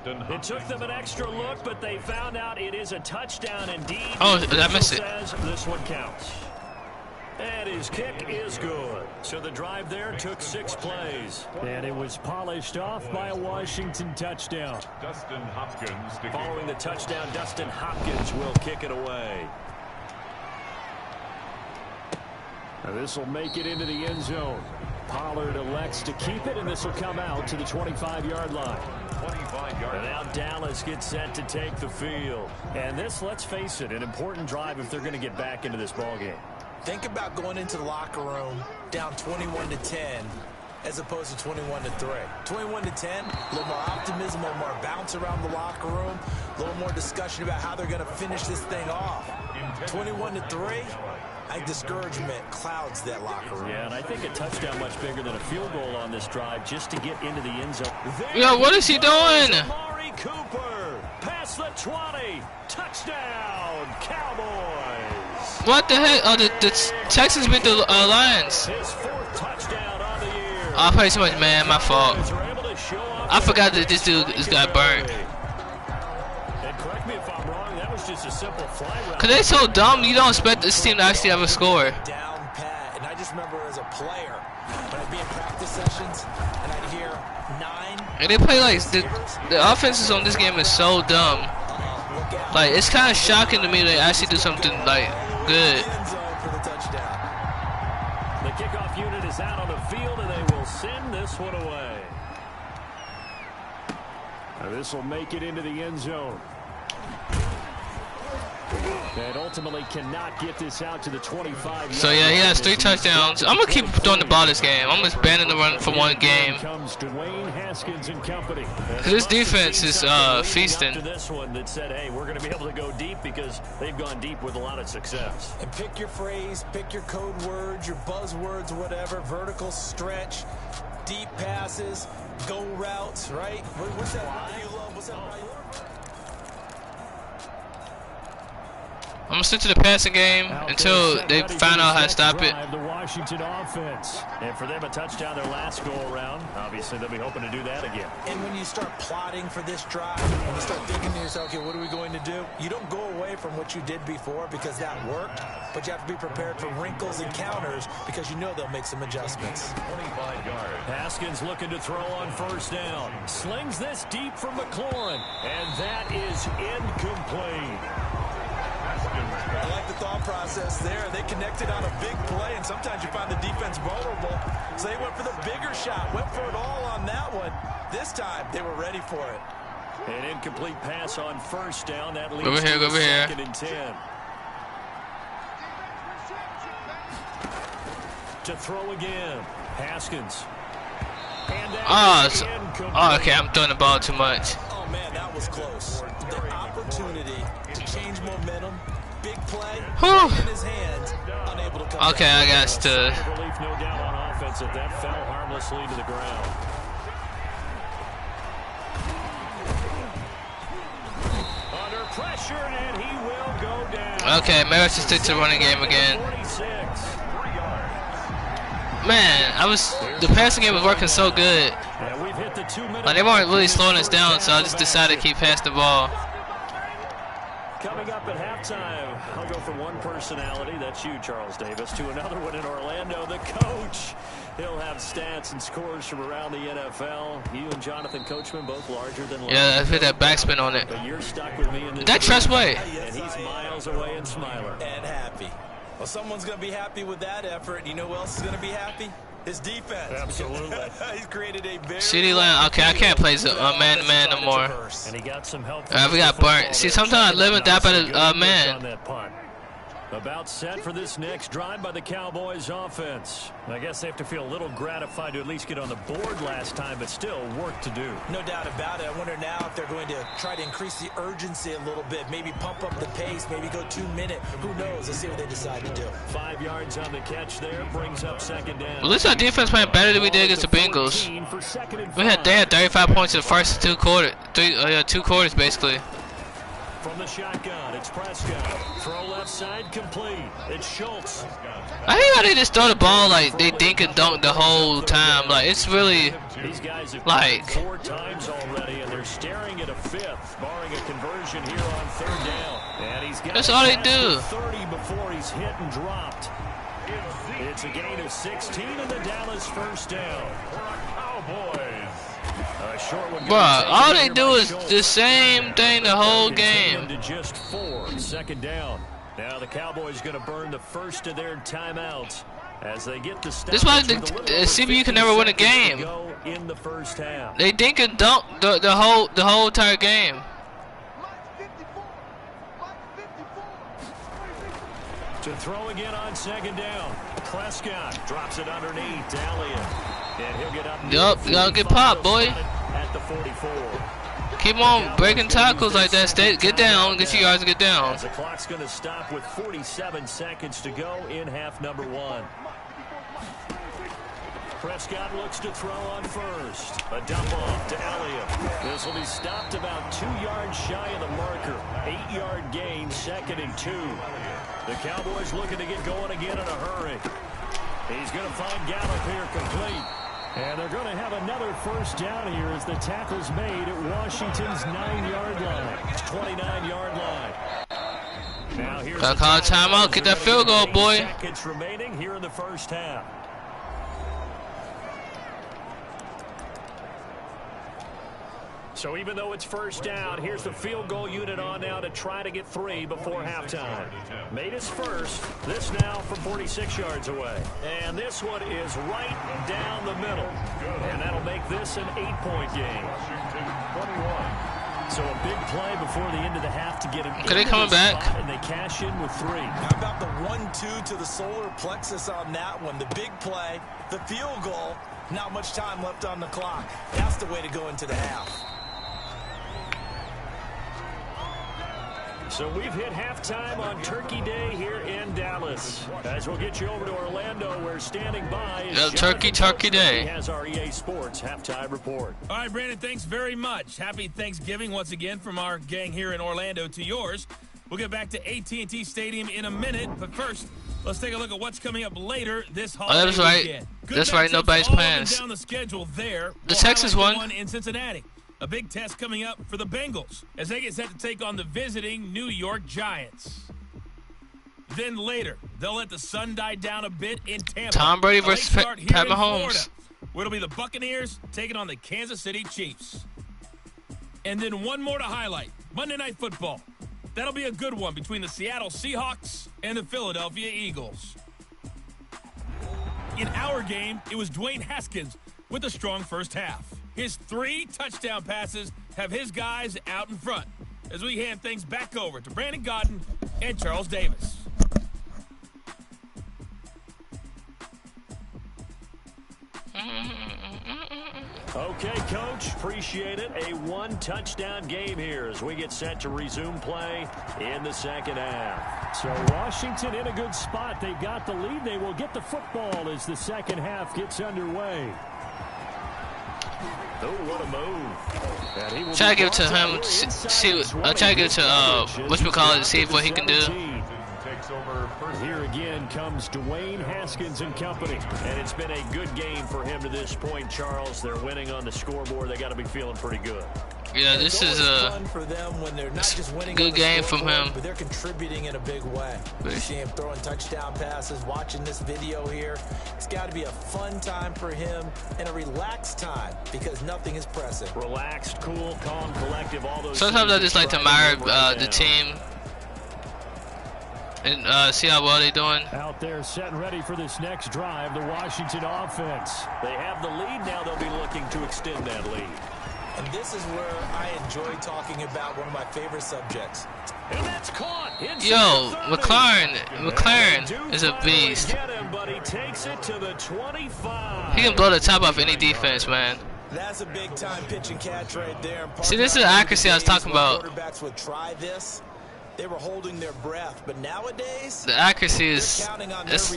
It took them an extra look, but they found out it is a touchdown indeed. Oh, I missed it. This one counts. And his kick is good. So the drive there took 6 plays. And it was polished off by a Washington touchdown. Dustin Hopkins. Following the touchdown, Dustin Hopkins will kick it away. Now this will make it into the end zone. Pollard elects to keep it, and this will come out to the 25-yard line. 25-yard. And now Dallas gets set to take the field. And this, let's face it, an important drive if they're going to get back into this ballgame. Think about going into the locker room down 21-10 as opposed to 21-3. 21-10, a little more optimism, a little more bounce around the locker room, a little more discussion about how they're going to finish this thing off. 21-3, I think discouragement clouds that locker room. Yeah, and I think a touchdown much bigger than a field goal on this drive just to get into the end zone. Yo, what is he doing? Amari Cooper, past the 20, touchdown, Cowboys. What the heck? Oh, the Texans beat the Lions. His 4th touchdown on the year. I played too much, man. My fault. I forgot that this dude got burnt. And correct me if I'm wrong, that was just a simple fly route. Cause they so dumb, you don't expect this team to actually have a score. Down pat, and I just remember as a player when I'd be in practice sessions and I'd hear 9. And they play like the offenses on this game is so dumb. Like it's kind of shocking to me they actually do something like good. The kickoff unit is out on the field, and they will send this one away. This will make it into the end zone. And ultimately cannot get this out to the 25. So yeah, he has 3 touchdowns. I'm gonna keep throwing the ball this game. I'm just banning the run for one game. This defense is feasting. After this one that said, hey, we're going to be able to go deep because they've gone deep with a lot of success. And pick your phrase, pick your code words, your buzzwords, whatever. Vertical stretch, deep passes, go routes, right? What's that you love? What's that you love? I'm gonna stick to the passing game until they find out how to stop it. The Washington offense, and for them a touchdown their last go around. Obviously they'll be hoping to do that again. And when you start plotting for this drive, when you start thinking to yourself, okay, what are we going to do? You don't go away from what you did before because that worked, but you have to be prepared for wrinkles and counters because you know they'll make some adjustments. 25 yards. Haskins looking to throw on first down. Slings this deep for McLaurin, and that is incomplete. I like the thought process there. They connected on a big play, and sometimes you find the defense vulnerable. So they went for the bigger shot, went for it all on that one. This time, they were ready for it. An incomplete pass on first down. That leads over here, to over here. 2nd and 10. To throw again. Haskins. And Oh, okay, I'm throwing the ball too much. Oh, man, that was close. The opportunity to change momentum. Big play in his hands, unable to come okay, I got to. Relief, no doubt on offense, if that fell harmlessly to the ground. Under pressure, and he will go down. Okay, maybe I should stick to the running game again. 46. Man, the passing game was working so good. And we've hit the 2-minute. Like they weren't really slowing us down, so I just decided to keep passing the ball. Coming up at halftime, I'll go from one personality, that's you, Charles Davis, to another one in Orlando, the coach. He'll have stats and scores from around the NFL. You and Jonathan Coachman, both larger than life. Yeah, I hit that backspin on it. But you're stuck with me in this. That trust way. And he's miles away and smiling. And happy. Well, someone's going to be happy with that effort. You know who else is going to be happy? His defense. Absolutely. He's created a very CD Lamb. Okay, I can't play man-to-man no more. And he got some help. We got burnt. See, sometimes I live and die by the man. About set for this next drive by the Cowboys offense. I guess they have to feel a little gratified to at least get on the board last time, but still work to do. No doubt about it. I wonder now if they're going to try to increase the urgency a little bit, maybe pump up the pace, maybe go 2-minute. Who knows? Let's see what they decide to do. 5 yards on the catch there, brings up 2nd down. Well, at least our defense playing better than we did against the Bengals. They had 35 points in the first 2 quarters. 2 quarters basically. From the shotgun, it's Prescott. Throw left side complete. It's Schultz. I hate how they just throw the ball like they think and dunk the whole time. Like it's really These guys have like 4 times already, and they're staring at a 5th, barring a conversion here on 3rd down. And he's got that's all they do. 30 before he's hit and dropped. It's a gain of 16 and the Dallas first down. Cowboys. Bruh, all they do is the same thing the whole game. To just 4, 2nd down. Now the Cowboys going to burn the first of their timeouts as they get the This is why the CBU can never win a game. In the first half. They think and dunk the whole entire game. To throw again on 2nd down. Prescott drops it underneath. Elliott. And he'll get up. Yup, you gotta get popped, boy. At the 44. Keep on breaking tackles like that. Stay, get down, get you guys to get down. As the clock's going to stop with 47 seconds to go in half number 1. Prescott looks to throw on first. A dump off to Elliott. This will be stopped about 2 yards shy of the marker. 8-yard gain, 2nd and 2. The Cowboys looking to get going again in a hurry. He's going to find Gallup here complete. And they're going to have another first down here as the tackle's made at Washington's 9-yard line. 29-yard line. Now here's Gotta call a timeout. Get that field goal, boy. Seconds remaining here in the first half. So even though it's first down, here's the field goal unit on now to try to get 3 before halftime. Made his first. This now from 46 yards away. And this one is right down the middle. And that'll make this an 8-point game. So a big play before the end of the half to get him. Could they coming back? And they cash in with 3. How about the 1-2 to the solar plexus on that one? The big play, the field goal. Not much time left on the clock. That's the way to go into the half. So we've hit halftime on Turkey Day here in Dallas. As we'll get you over to Orlando, where standing by is Turkey Day. He has our EA Sports halftime report. All right, Brandon, thanks very much. Happy Thanksgiving once again from our gang here in Orlando to yours. We'll get back to AT&T Stadium in a minute, but first, let's take a look at what's coming up later this holiday that's right. weekend. That's right. Nobody's plans. Down the schedule there. The Texas one in Cincinnati. A big test coming up for the Bengals as they get set to take on the visiting New York Giants. Then later, they'll let the sun die down a bit in Tampa. Tom Brady versus Pat Mahomes. Where it'll be the Buccaneers taking on the Kansas City Chiefs. And then one more to highlight, Monday Night Football. That'll be a good one between the Seattle Seahawks and the Philadelphia Eagles. In our game, it was Dwayne Haskins with a strong first half. His 3 touchdown passes have his guys out in front as we hand things back over to Brandon Godden and Charles Davis. Okay, Coach, appreciate it. A 1-touchdown game here as we get set to resume play in the second half. So Washington in a good spot. They got the lead. They will get the football as the second half gets underway. Oh, what a move. Try to give it to him. Try to give it to whatchamacallit, see what he can do. Here again comes Dwayne Haskins and company. And it's been a good game for him to this point, Charles. They're winning on the scoreboard. They got to be feeling pretty good. Yeah, this is a good game from him. But they're contributing in a big way. You see him throwing touchdown passes, watching this video here. It's got to be a fun time for him and a relaxed time because nothing is pressing. Relaxed, cool, calm, collective, all those. Sometimes I just like to admire the team and see how well they're doing. Out there set and ready for this next drive, the Washington offense. They have the lead now. They'll be looking to extend that lead. And this is where I enjoy talking about one of my favorite subjects. And that's caught. Yo, McLaren is a beast. He takes it to the 25. He can blow the top off any defense, man. That's a big time pitch and catch right there. See, this is the accuracy I was talking about. Quarterbacks would try this. They were holding their breath, but nowadays the accuracy is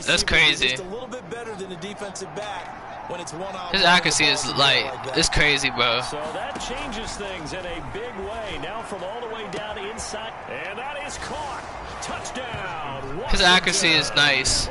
that's crazy. Just a little bit better than the defensive back. When it's one-on-one, his accuracy is like it's crazy, bro. So that changes things in a big way. Now from all the way down inside, and that is caught. Touchdown. Washington. His accuracy is nice.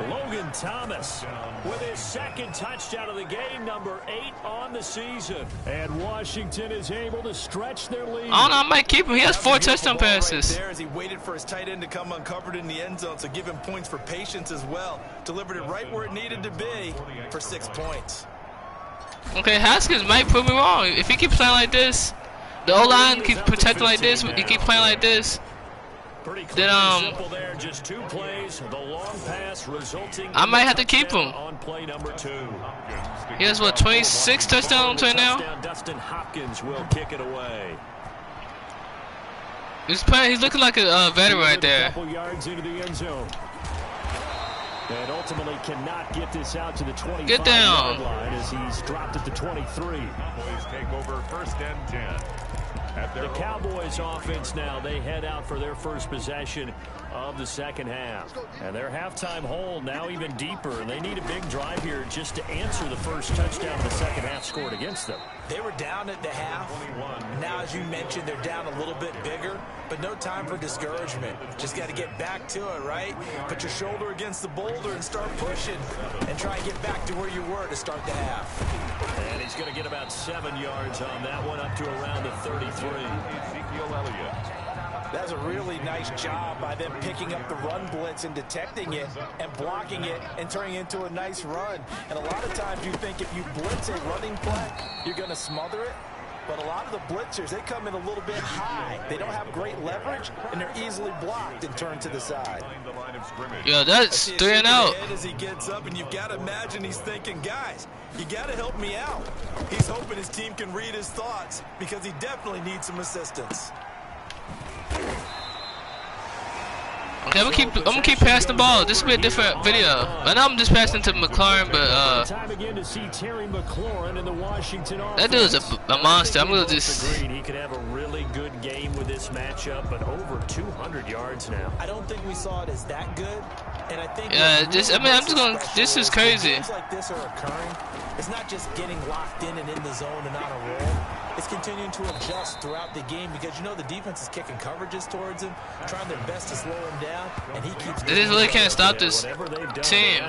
Logan Thomas with his second touchdown of the game, number 8 on the season. And Washington is able to stretch their lead. I don't know, I might keep him. He has 4 touchdown passes. Right there as he waited for his tight end to come uncovered in the end zone, so give him points for patience as well. Delivered it right where it needed to be for 6 points. Okay, Haskins might prove me wrong. If he keeps playing like this, the O-line keeps protecting like this, he keep playing like this, then simple there, just 2 plays, the long pass resulting I might have to keep him. On play number 2. He has what, 26 touchdowns right now? Dustin Hopkins will kick it away. He's looking like a veteran right there. A couple yards into the end zone. And ultimately cannot get this out to the 25 Get down. yard line as he's dropped at the 23. Cowboys take over 1st and 10. The Cowboys offense now, they head out for their first possession of the second half. And their halftime hole now even deeper. And they need a big drive here just to answer the first touchdown of the second half scored against them. They were down at the half. Now, as you mentioned, they're down a little bit bigger, but no time for discouragement. Just got to get back to it, right? Put your shoulder against the boulder and start pushing and try and get back to where you were to start the half. And he's going to get about 7 yards on that one, up to around the 33. Ezekiel Elliott. That's a really nice job by them picking up the run blitz and detecting it and blocking it and turning it into a nice run. And a lot of times you think if you blitz a running play, you're going to smother it. But a lot of the blitzers, they come in a little bit high. They don't have great leverage, and they're easily blocked and turned to the side. Yo, that's 3 and out. As he gets up, and you've got to imagine he's thinking, guys, you got to help me out. He's hoping his team can read his thoughts because he definitely needs some assistance. Okay, I'm gonna keep passing the ball. This will be a different video. I know I'm just passing to McLaurin, but that dude's a monster. I'm gonna just. He could have a really good game with this matchup, but over 200 yards now. I don't think we saw it as that good, and I think Yeah, just I'm just gonna. This is crazy. Games like this are occurring. It's not just getting locked in and in the zone and on a roll. It's continuing to adjust throughout the game because you know the defense is kicking coverages towards him, trying their best to slow him down, and he keeps. They just really can't stop this team.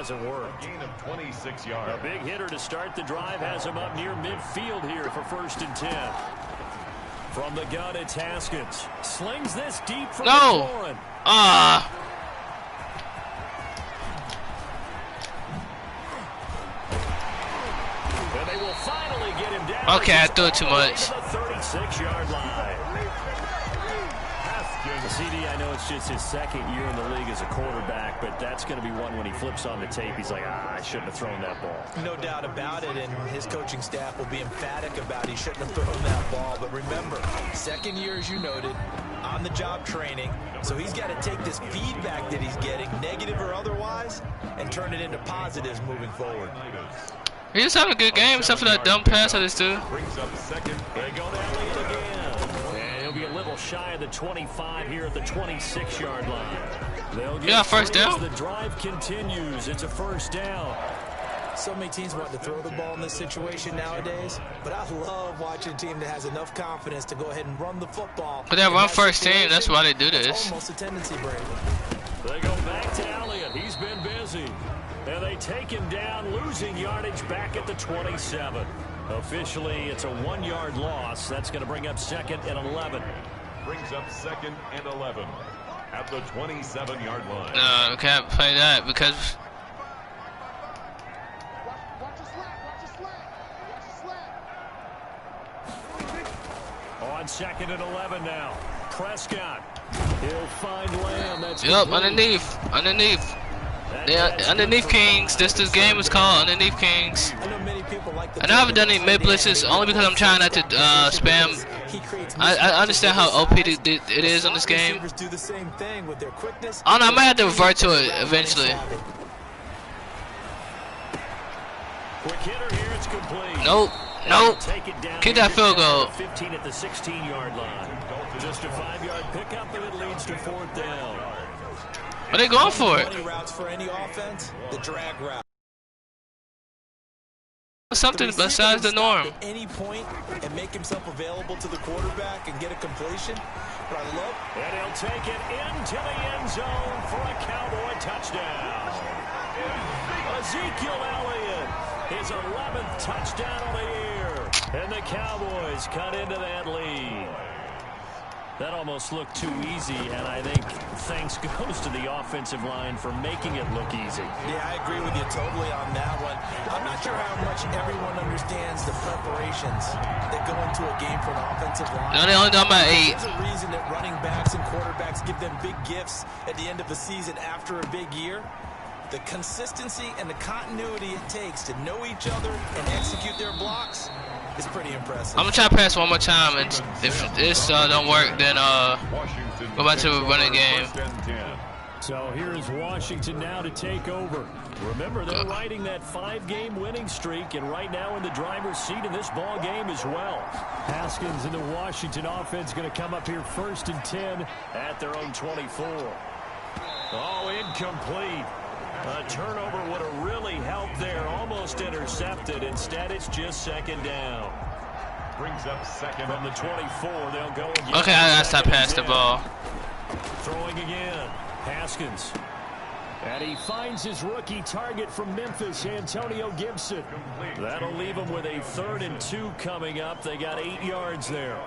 Gain of 26 yards. A big hitter to start the drive has him up near midfield here for 1st and 10. From the gun, it's Haskins. Slings this deep from no. And they will finally get him down. Okay, I threw it too much. 36-yard line. CD, I know it's just his 2nd year in the league as a quarterback, but that's going to be one when he flips on the tape. He's like, I shouldn't have thrown that ball. No doubt about it, and his coaching staff will be emphatic about he shouldn't have thrown that ball. But remember, 2nd year, as you noted, on-the-job training. So he's got to take this feedback that he's getting, negative or otherwise, and turn it into positives moving forward. He's just having a good game, except for that dumb pass I just threw. Brings up 2nd. They go to Elliott again. And he'll be a little shy of the 25 here at the 26-yard line. They'll get 1st down. The drive continues. It's a 1st down. So many teams want to throw the ball in this situation nowadays, but I love watching a team that has enough confidence to go ahead and run the football. But they run first team, that's why they do this. It's almost a tendency, Brady. They go back to Elliott. He's been busy. And they take him down, losing yardage back at the 27. Officially, it's a 1-yard loss. That's going to bring up 2nd and 11. Brings up 2nd and 11 at the 27-yard line. No, can't play that because. On 2nd and 11 now. Prescott. He'll find Lamb. That's Yep, underneath. Yeah, underneath Kings. This game is called Underneath Kings. And I haven't done any mid blitzes only because I'm trying not to spam. I understand how OP it is on this game. I don't know, I might have to revert to it eventually. Quick hitter here, it's complete. Nope. Kick that field goal. 15 at the 16-yard line. Just a 5-yard pickup, and it leads to 4th down. Are they going for it? Routes for any offense, the drag route. Something besides the norm. At any point and make himself available to the quarterback and get a completion. But I love. And he'll take it into the end zone for a Cowboy touchdown. Ezekiel Elliott, his 11th touchdown of the year. And the Cowboys cut into that lead. That almost looked too easy, and I think thanks goes to the offensive line for making it look easy. Yeah, I agree with you totally on that one. I'm not sure how much everyone understands the preparations that go into a game for an offensive line. No, they only done by 8. There's a reason that running backs and quarterbacks give them big gifts at the end of the season after a big year. The consistency and the continuity it takes to know each other and execute their blocks is pretty impressive. I'm gonna try to pass one more time, and if this don't work, then go back to a running game. So here is Washington now to take over. Remember, they're riding that 5-game winning streak, and right now in the driver's seat in this ball game as well. Haskins and the Washington offense going to come up here 1st and 10 at their own 24. Oh, incomplete. A turnover would have really helped there. Almost intercepted. Instead, it's just second down. Brings up second. From the 24, they'll go again. Okay, I gotta stop passing the ball. Throwing again. Haskins. And he finds his rookie target from Memphis, Antonio Gibson. That'll leave him with a 3rd and 2 coming up. They got 8 yards there.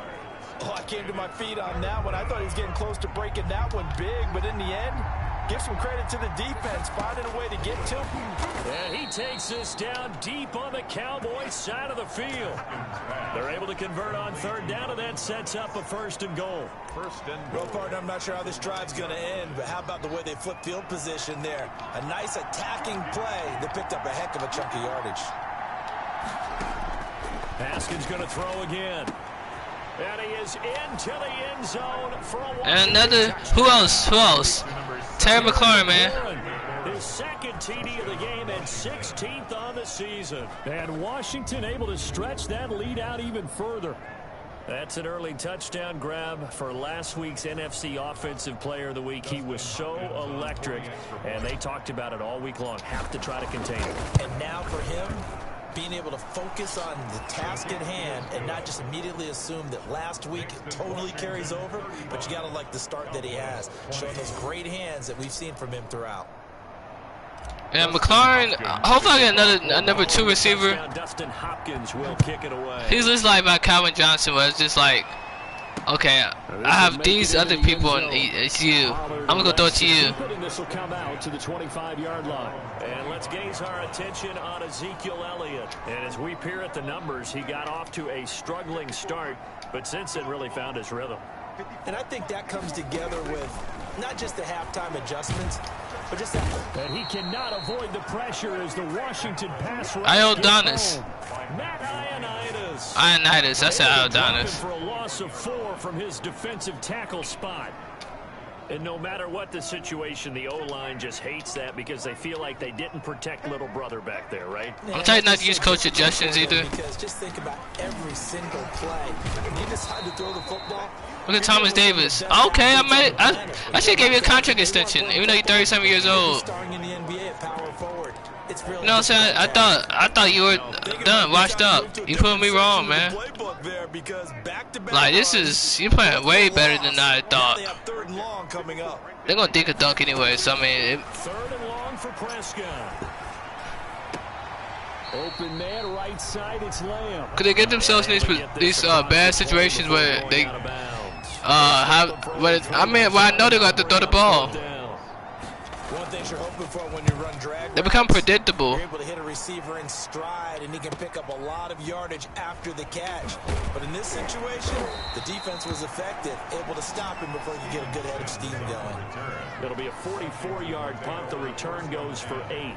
Oh, I came to my feet on that one. I thought he was getting close to breaking that one big, but in the end, give some credit to the defense, finding a way to get to him. And he takes this down deep on the Cowboys side of the field. They're able to convert on 3rd down, and that sets up a 1st and goal. Well, partner, I'm not sure how this drive's going to end, but how about the way they flip field position there? A nice attacking play that picked up a heck of a chunk of yardage. Haskins going to throw again. And he is into the end zone for a And another, who else? Terry McLaurin, man. His 2nd TD of the game and 16th on the season. And Washington able to stretch that lead out even further. That's an early touchdown grab for last week's NFC Offensive Player of the Week. He was so electric, and they talked about it all week long. Have to try to contain him. And now for him, being able to focus on the task at hand and not just immediately assume that last week totally carries over, but you got to like the start that he has, showing those great hands that we've seen from him throughout. And McLaurin, hopefully I get a number 2 receiver. Dustin Hopkins will kick it away. He's just like my Calvin Johnson was, just like, okay, I have these other people and it's you. I'm gonna go throw it to you. This will come out to the 25-yard line. And let's gaze our attention on Ezekiel Elliott. And as we peer at the numbers, he got off to a struggling start, but since then really found his rhythm. And I think that comes together with not just the halftime adjustments, but just that. And he cannot avoid the pressure as the Washington pass rush. Iodonis. Matt Ioannidis. Ioannidis, that's an Iodonis. For a loss of 4 from his defensive tackle spot. And no matter what the situation, the O-line just hates that because they feel like they didn't protect little brother back there, right? I'm trying not to use coach suggestions either. Because just think about every single play. When you decide to throw the football. Look at Thomas Davis. Okay, I should give you a contract extension, even though you're 37 years old. You know what I'm saying? I thought you were done, washed up. You proved me wrong, man. Like, you're playing way better than I thought. They're gonna dig a dunk anyway, so I mean. 3rd and long for Prescott. Open man, right side, it's Lamb. Could they get themselves in these bad situations where they I know they're gonna have to throw the ball. One thing you're hoping for when you run drag, they become predictable. You're able to hit a receiver in stride, and he can pick up a lot of yardage after the catch. But in this situation, the defense was effective, able to stop him before he could get a good head of steam going. It'll be a 44-yard punt. The return goes for 8.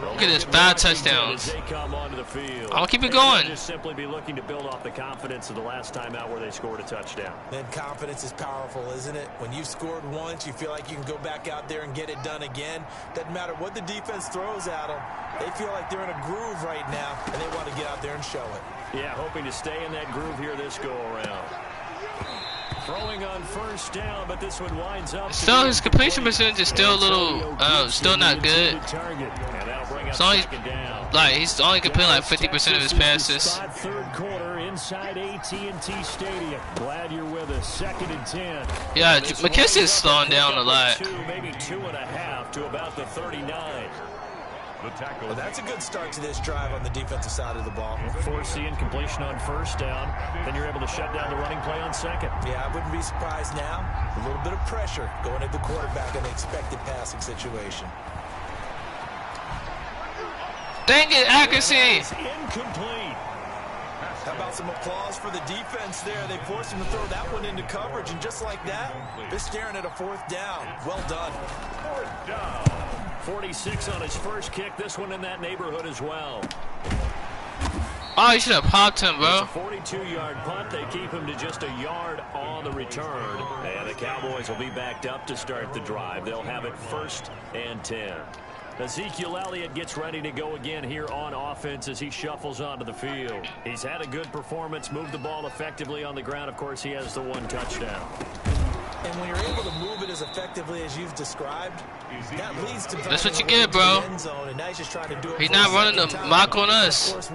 Look at this, 5 touchdowns. I'm gonna keep it going. Just simply be looking to build off the confidence of the last time out where they scored a touchdown. Then confidence is powerful, isn't it? When you've scored once, you feel like you can go back out there and get it done again. Doesn't matter what the defense throws at them. They feel like they're in a groove right now, and they want to get out there and show it. Yeah, hoping to stay in that groove here this go-around. Throwing on 1st down, but this one winds up. Still, his completion percentage is still a little, still not good. So he's only completing like 50% of his passes. 3rd quarter inside AT&T Stadium. Glad you're with us. 2nd and 10. Yeah, McKissic's slowing down a lot. Maybe 2.5 to about the 39. Well, that's a good start to this drive on the defensive side of the ball. Force the incompletion on 1st down. Then you're able to shut down the running play on 2nd. Yeah, I wouldn't be surprised now. A little bit of pressure going at the quarterback in the expected passing situation. Dang it, accuracy! Incomplete. How about some applause for the defense there? They forced him to throw that one into coverage, and just like that, they're staring at a 4th down. Well done. 4th down. 46 on his first kick. This one in that neighborhood as well. Oh, you should have popped him, bro. It's a 42-yard punt. They keep him to just a yard on the return. And the Cowboys will be backed up to start the drive. They'll have it 1st and 10. Ezekiel Elliott gets ready to go again here on offense as he shuffles onto the field. He's had a good performance, moved the ball effectively on the ground. Of course, he has the 1 touchdown. And when you're able to move it as effectively as you've described, that leads to that's what you get, bro. He's not running the mock on us.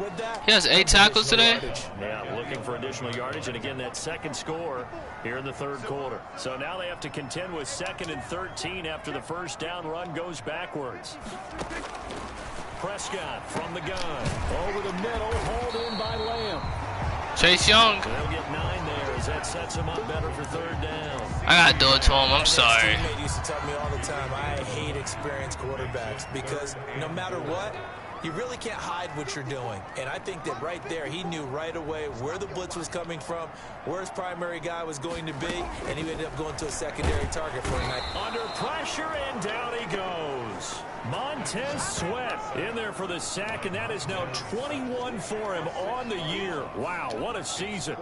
He has 8 tackles today. Yeah, looking for additional yardage, and again, that second score here in the third quarter. So now they have to contend with 2nd and 13 after the first down run goes backwards. Prescott from the gun. Over the middle, hauled in by Lamb. Chase Young. They'll get 9 there as that sets him up better for 3rd down. I gotta do it to him. I'm sorry. My teammate used to tell me all the time, I hate experienced quarterbacks because no matter what, you really can't hide what you're doing. And I think that right there, he knew right away where the blitz was coming from, where his primary guy was going to be, and he ended up going to a secondary target for a night. Under pressure, and down he goes. Montez Sweat in there for the sack, and that is now 21 for him on the year. Wow, what a season.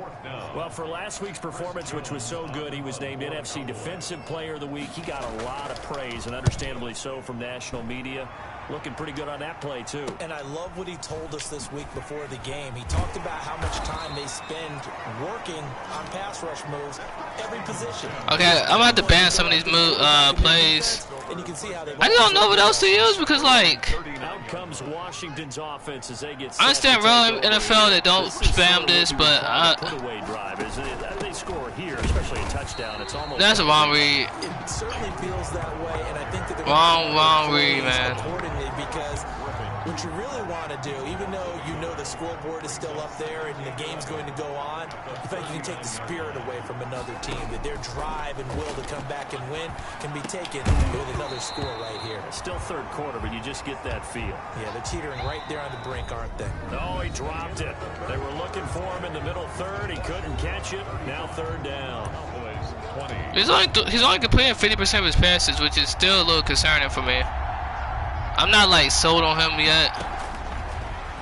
Well, for last week's performance, which was so good, he was named NFC Defensive Player of the Week. He got a lot of praise, and understandably so, from national media. Looking pretty good on that play, too. And I love what he told us this week before the game. He talked about how much time they spend working on pass rush moves, every position. Okay, I'm about to ban some of these plays. And you can see how they I don't know what else to use because, like, out comes Washington's offense as they get. I understand real NFL they don't spam this, but put-away drive is they score here, especially a touchdown. It's almost that's a wrong read. It certainly feels that way, and I think that they're wrong read, man. Because what you really want to do, even though you know the scoreboard is still up there and the game's going to go on, I think you can take the spirit away from another team, that their drive and will to come back and win can be taken with another score right here. It's still third quarter, but you just get that feel. Yeah, they're teetering right there on the brink, aren't they? Oh, he dropped it. They were looking for him in the middle third. He couldn't catch it. Now 3rd down. He's only completing 50% of his passes, which is still a little concerning for me. I'm not like sold on him yet.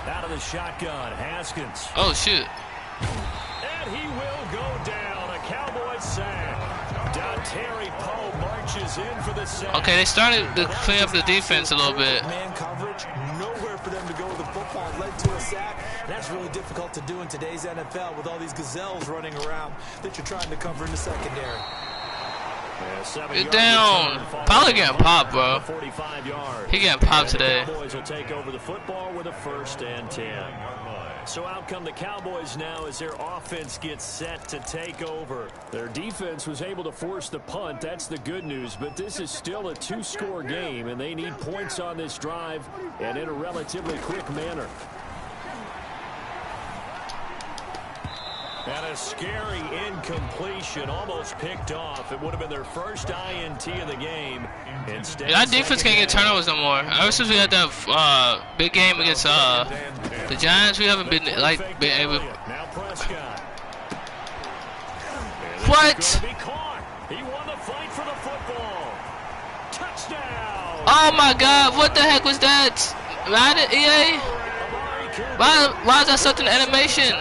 Out of the shotgun, Haskins. Oh shoot. And he will go down. A Cowboy sack. Terry Poe marches in for the sack. Okay, they started to clean up the defense a little bit. Man coverage, nowhere for them to go with the football, led to a sack. That's really difficult to do in today's NFL with all these gazelles running around that you're trying to cover in the secondary. Get down. Probably getting popped, bro. He getting popped today. The Cowboys will take over the football with a 1st and 10. So out come the Cowboys now as their offense gets set to take over. Their defense was able to force the punt. That's the good news. But this is still a 2-score game, and they need points on this drive and in a relatively quick manner. And a scary incompletion, almost picked off. It would have been their first INT of the game. Instead, that defense can't get turnovers no more. Ever since we had that big game against the Giants, we haven't been able. Now Prescott. What? He won the fight for the football. Touchdown. Oh my God! What the heck was that? Madden, EA? Why is that such an animation?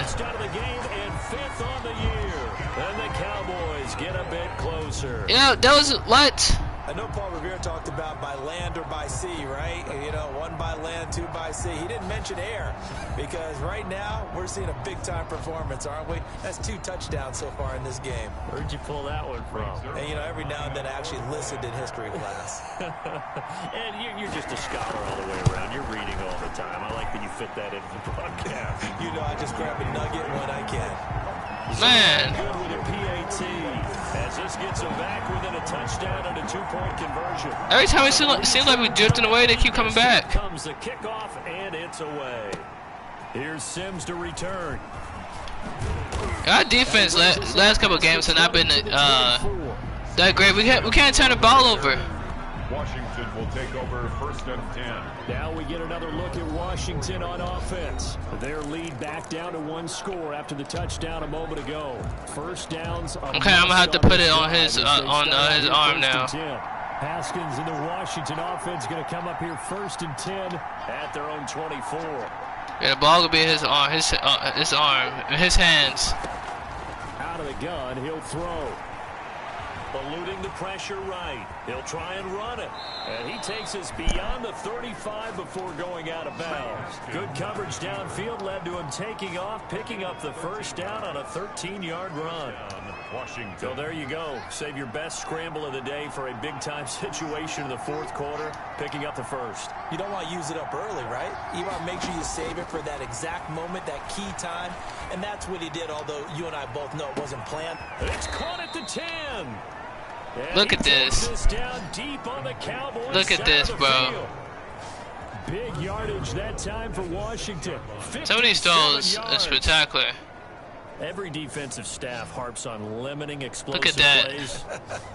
Yeah, that was what? I know Paul Revere talked about by land or by sea, right? You know, 1 by land, 2 by sea. He didn't mention air because right now we're seeing a big-time performance, aren't we? That's 2 touchdowns so far in this game. Where'd you pull that one from? And, you know, every now and then I actually listened in history class. And you're just a scholar all the way around. You're reading all the time. I like that you fit that into the broadcast. You know, I just grab a nugget when I can. Man. Good with a PAT as this gets them back within a touchdown and a 2-point conversion. Every time it seems like we're drifting away, they keep coming back. Here comes the kickoff, and it's away. Here's Sims to return. Our defense last couple of games have not been that great. We can't turn the ball over. Washington will take over 1st and 10. Now we get another look at Washington on offense. Their lead back down to 1 score after the touchdown a moment ago. First downs. Okay, I'm gonna have to put it on his his arm now. Haskins and the Washington offense going to come up here 1st and 10 at their own 24. Yeah, the ball will be in his arm, his hands. Out of the gun, he'll throw. Eluding the pressure right. He'll try and run it. And he takes us beyond the 35 before going out of bounds. Good coverage downfield led to him taking off, picking up the first down on a 13-yard run. Washington. So there you go. Save your best scramble of the day for a big-time situation in the fourth quarter, picking up the first. You don't want to use it up early, right? You want to make sure you save it for that exact moment, that key time. And that's what he did, although you and I both know it wasn't planned. It's caught at the 10. And Look at this. Look at this, bro. Big yardage that time for Washington. Some of these throws are spectacular. Every defensive staff harps on limiting explosive Look at that. plays.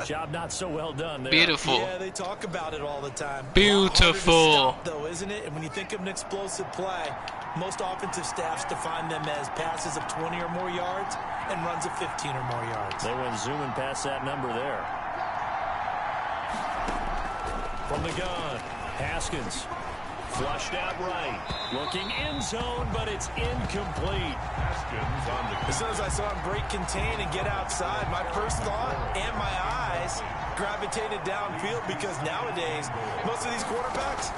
Job not so well done there. Beautiful. Yeah, they talk about it all the time. Beautiful. Stop, though, isn't it? And when you think of an explosive play, most offensive staffs define them as passes of 20 or more yards and runs of 15 or more yards. They went zooming past that number there. From the gun, Haskins. Flushed out right. Looking end zone, but it's incomplete. Haskins on the As soon as I saw him break contain and get outside, my first thought and my eyes gravitated downfield, because nowadays, most of these quarterbacks,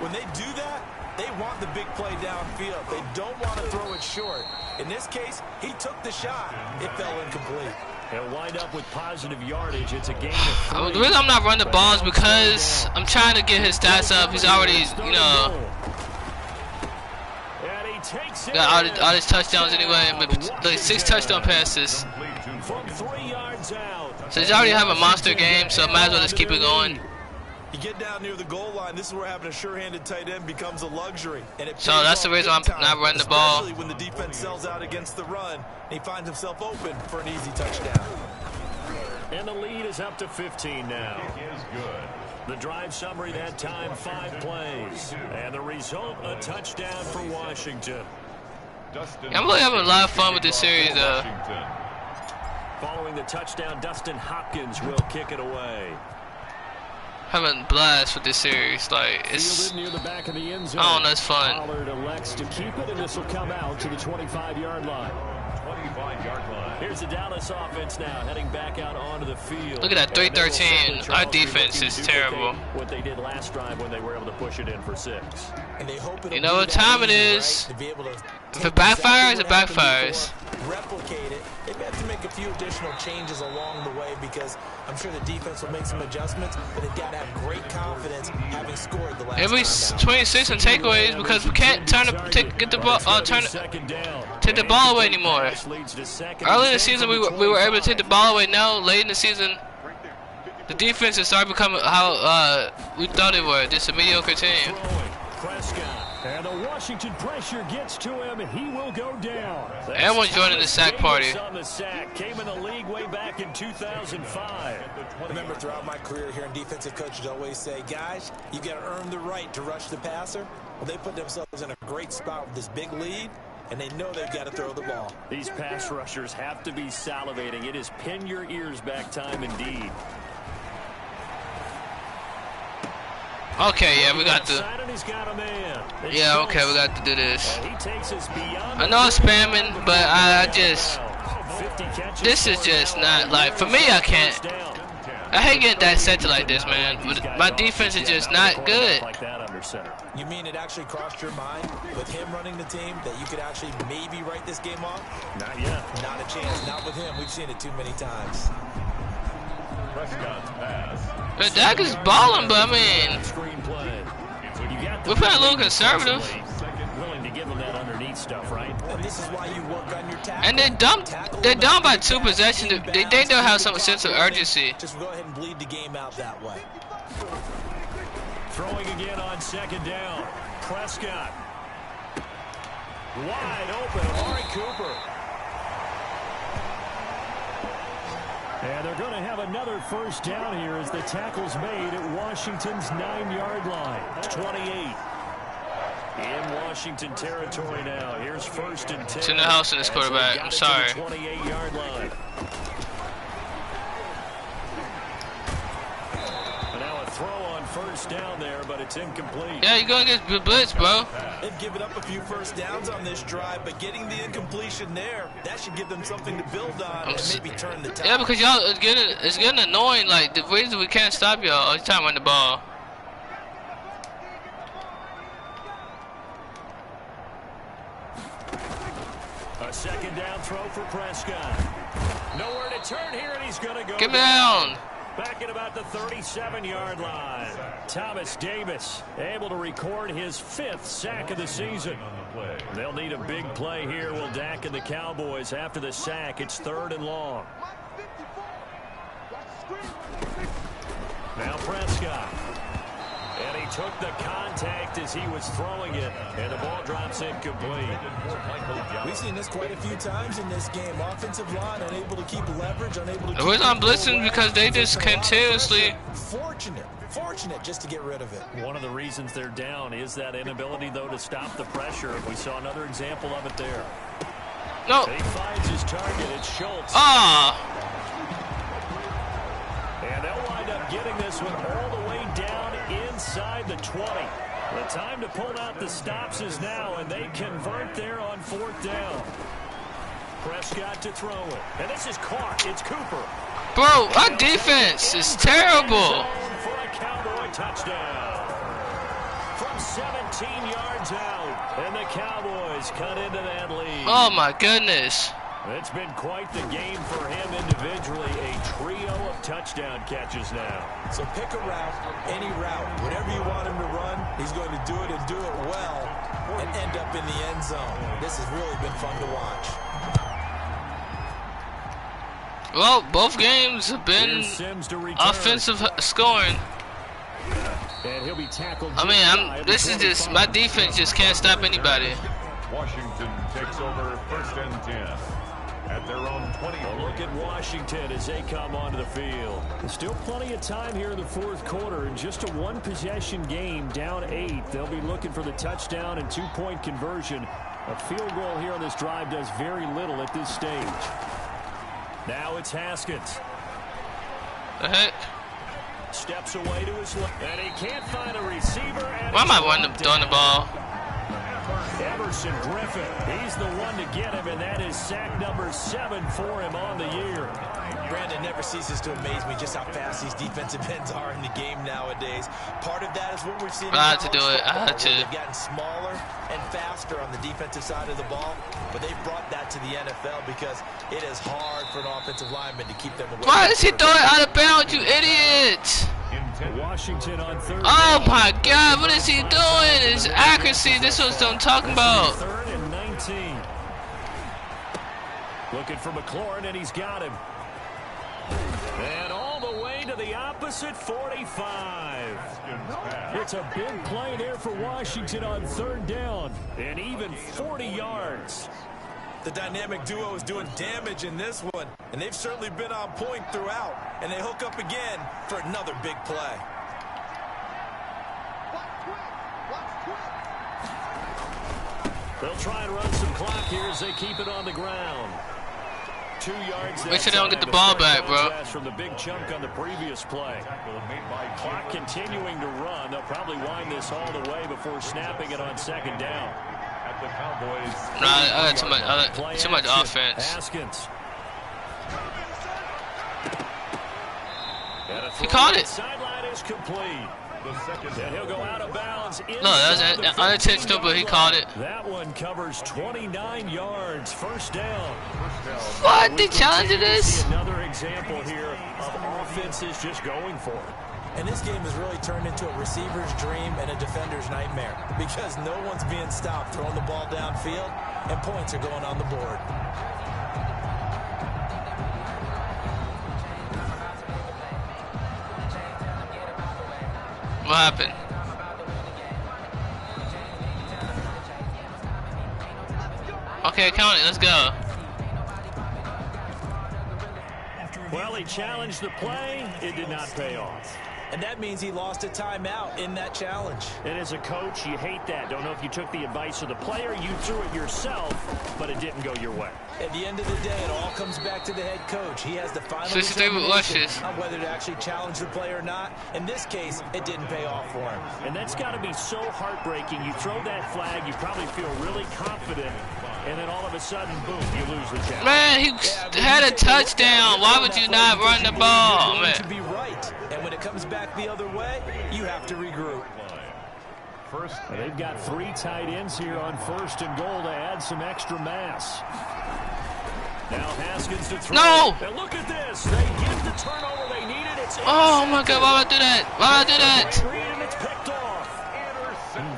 when they do that, they want the big play downfield. They don't want to throw it short. In this case, he took the shot. It fell incomplete. He'll wind up with positive yardage. It's a game of 3. The reason I'm not running the ball is because I'm trying to get his stats up. He's already, you know, got all his touchdowns anyway. Like 6 touchdown passes. From 3 yards out. So he's already having a monster game, so might as well just keep it going. You get down near the goal line, this is where having a sure-handed tight end becomes a luxury. And So that's the reason I'm not running the ball. Especially when the defense sells out against the run, and he finds himself open for an easy touchdown. And the lead is up to 15 now. It is good. The drive summary that time, 5 plays. And the result, a touchdown for Washington. I'm really having a lot of fun with this series, though. Following the touchdown, Dustin Hopkins will kick it away. Having a blast with this series. Like, it's, Near the back of the end zone. I don't know, it's fun. Pollard elects to keep it, and this will come out to the 25-yard line. 25-yard line. Here's the Dallas offense now, heading back out onto the field. Look at that, 3-13. Our defense is terrible. What they did last drive when they were able to push it in for 6. And they hope You know what time it is. If it backfires, it backfires. Replicate it. They have to make a few additional changes along the way, because I'm sure the defense will make some adjustments, but they've got to have great confidence having scored the last Every time out. 26 in takeaways because we can't get the ball, take the ball away anymore. Early in the season, we were able to take the ball away. Now, late in the season, the defense has started becoming how we thought it were. Just a mediocre team. And the Washington pressure gets to him, and he will go down. Everyone's joining the sack party. On the sack. Came in the league way back in 2005. Remember, throughout my career here in defensive coaches always say, guys, you got to earn the right to rush the passer. Well, they put themselves in a great spot with this big lead, and they know they've got to throw the ball. These pass rushers have to be salivating. It is pin your ears back time indeed. Okay, yeah, we got to. Yeah, okay, we got to do this. I know it's spamming, but I just. This is just not like, for me. I can't. I hate getting dissected like this, man. My defense is just not good. You mean it actually crossed your mind with him running the team that you could actually maybe write this game off? Not yet. Not a chance. Not with him. We've seen it too many times. Prescott's pass. But Dak is balling, but I mean, we're playing a little conservative. Willing to give him that underneath stuff, right? And this is why you work on your tackle. And they're down by 2 possessions. They don't have some sense of urgency. Just go ahead and bleed the game out that way. Throwing again on 2nd down. Prescott. Wide open. Amari Cooper. And they're going to have another first down here as the tackle's made at Washington's 9-yard line. 28. In Washington territory now. Here's 1st and 10. It's in the house in this quarterback. I'm sorry. 28-yard line. And now a throw on 1st first down there, but it's incomplete. Yeah, you're going to get blitz, bro. They've given up a few first downs on this drive, but getting the incompletion there, that should give them something to build on and maybe turn the tide. Yeah, because y'all, it's getting annoying. Like, the reason we can't stop y'all all the time on the ball. A second down throw for Prescott. Nowhere to turn here, and he's going to go Get down. back at about the 37-yard line. Thomas Davis able to record his 5th sack of the season. They'll need a big play here. Will Dak and the Cowboys after the sack. It's 3rd and long. Now Prescott. And he took the contact as he was throwing it, and the ball drops incomplete. We've seen this quite a few times in this game. Offensive line unable to keep leverage, unable to keep... The reason I'm blitzing because they just continuously... Fortunate just to get rid of it. One of the reasons they're down is that inability, though, to stop the pressure. We saw another example of it there. No. He finds his target. It's Schultz. And they'll wind up getting this one all the way down inside the 20. The time to pull out the stops is now, and they convert there on 4th down. Prescott to throw it. And this is caught. It's Cooper. Bro, our defense is terrible. For a Cowboy touchdown. From 17 yards out. And the Cowboys cut into that lead. Oh, my goodness. It's been quite the game for him individually. A trio of touchdown catches now. So pick a route, any route. Whatever you want him to run, he's going to do it and do it well and end up in the end zone. This has really been fun to watch. Well, both games have been offensive scoring. And he'll be tackled. I mean, this is just, my defense just can't stop anybody. Washington takes over 1st and 10 at their own 20. Look at Washington as they come onto the field. There's still plenty of time here in the 4th quarter, and just a 1-possession game, down 8. They'll be looking for the touchdown and 2-point conversion. A field goal here on this drive does very little at this stage. Now it's Haskins. The heck? Steps away to his left, and he can't find a receiver. Why am I running throwing the ball? Emerson Griffin, he's the one to get him, and that is sack number 7 for him on the year. Brandon, never ceases to amaze me just how fast these defensive ends are in the game nowadays. Part of that is what we've seen. I had to do it. I had to. They've gotten smaller and faster on the defensive side of the ball, but they've brought that to the NFL because it is hard for an offensive lineman to keep them away. Why is he throwing it out of bounds, you idiot? Washington on 3rd. Oh my God, what is he doing? His accuracy, this is what I'm talking about. 3rd and 19. Looking for McLaurin, and he's got him. And all the way to the opposite 45. It's a big play there for Washington on 3rd down, and even 40 yards. The dynamic duo is doing damage in this one, and they've certainly been on point throughout, and they hook up again for another big play. They'll try and run some clock here as they keep it on the ground. 2 yards. Make sure they don't get the ball back, bro. From the big chunk on the previous play. Clock continuing to run. They'll probably wind this all the way before snapping it on 2nd down. The Cowboys. Nah, I got too much offense. Haskins. He caught it. Sideline is complete. And he'll go out of bounds. No, that was unintentional, but he caught it. That one covers 29 yards. 1st down. What? They challenging this? Another example here of offenses just going for it. And this game has really turned into a receiver's dream and a defender's nightmare because no one's being stopped throwing the ball downfield, and points are going on the board. What happened? Okay, count it. Let's go. Well, he challenged the play. It did not pay off. And that means he lost a timeout in that challenge. And as a coach, you hate that. Don't know if you took the advice of the player, you threw it yourself, but it didn't go your way. At the end of the day, it all comes back to the head coach. He has the final 63 with rushes. on whether to actually challenge the play or not. In this case, it didn't pay off for him. And that's got to be so heartbreaking. You throw that flag, you probably feel really confident, and then all of a sudden, boom, you lose the challenge. Man, he had a touchdown. Why would you not run the ball, man? To be right, and when it comes back the other way, you have to regroup. They've got 3 tight ends here on 1st and goal to add some extra mass. Now Haskins to throw. No! And look at this. They get the turnover they needed. It's Oh my God! Why would I do that? Why would I do that? and it's picked off.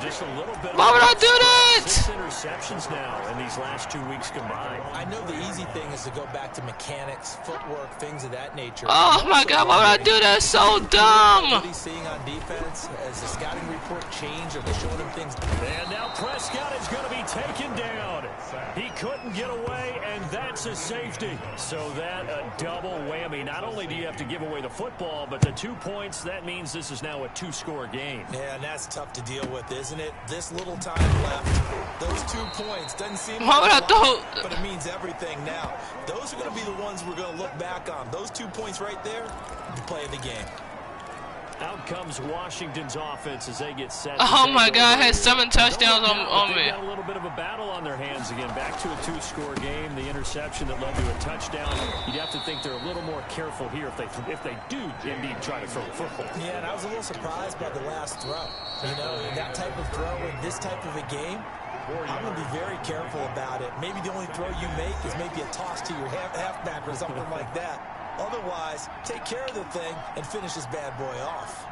Just a little bit. Why would I do that? 6 interceptions now in these last 2 weeks combined. I know the easy thing is to go back to mechanics, footwork, things of that nature. Oh my God! Why would I do that? So dumb. What he's seeing on defense as the scouting report changed, or they're showing him things. And now Prescott is going to be taken down. He couldn't get away, and that's a safety. So that a double whammy. Not only do you have to give away the football, but the 2 points, that means this is now a 2-score game. Yeah, and that's tough to deal with, isn't it? This little time left. Those 2 points doesn't seem Why would I like a lot, do? but it means everything now. Those are going to be the ones we're going to look back on. Those 2 points right there, the play of the game. Out comes Washington's offense as they get set. Oh my God! I had 7 touchdowns on me. They've got a little bit of a battle on their hands again. Back to a 2-score game. The interception that led to a touchdown. You'd have to think they're a little more careful here if they do indeed try to throw the football. Yeah, and I was a little surprised by the last throw. You know, that type of throw in this type of a game, I'm going to be very careful about it. Maybe the only throw you make is maybe a toss to your halfback or something like that. Otherwise, take care of the thing and finish this bad boy off.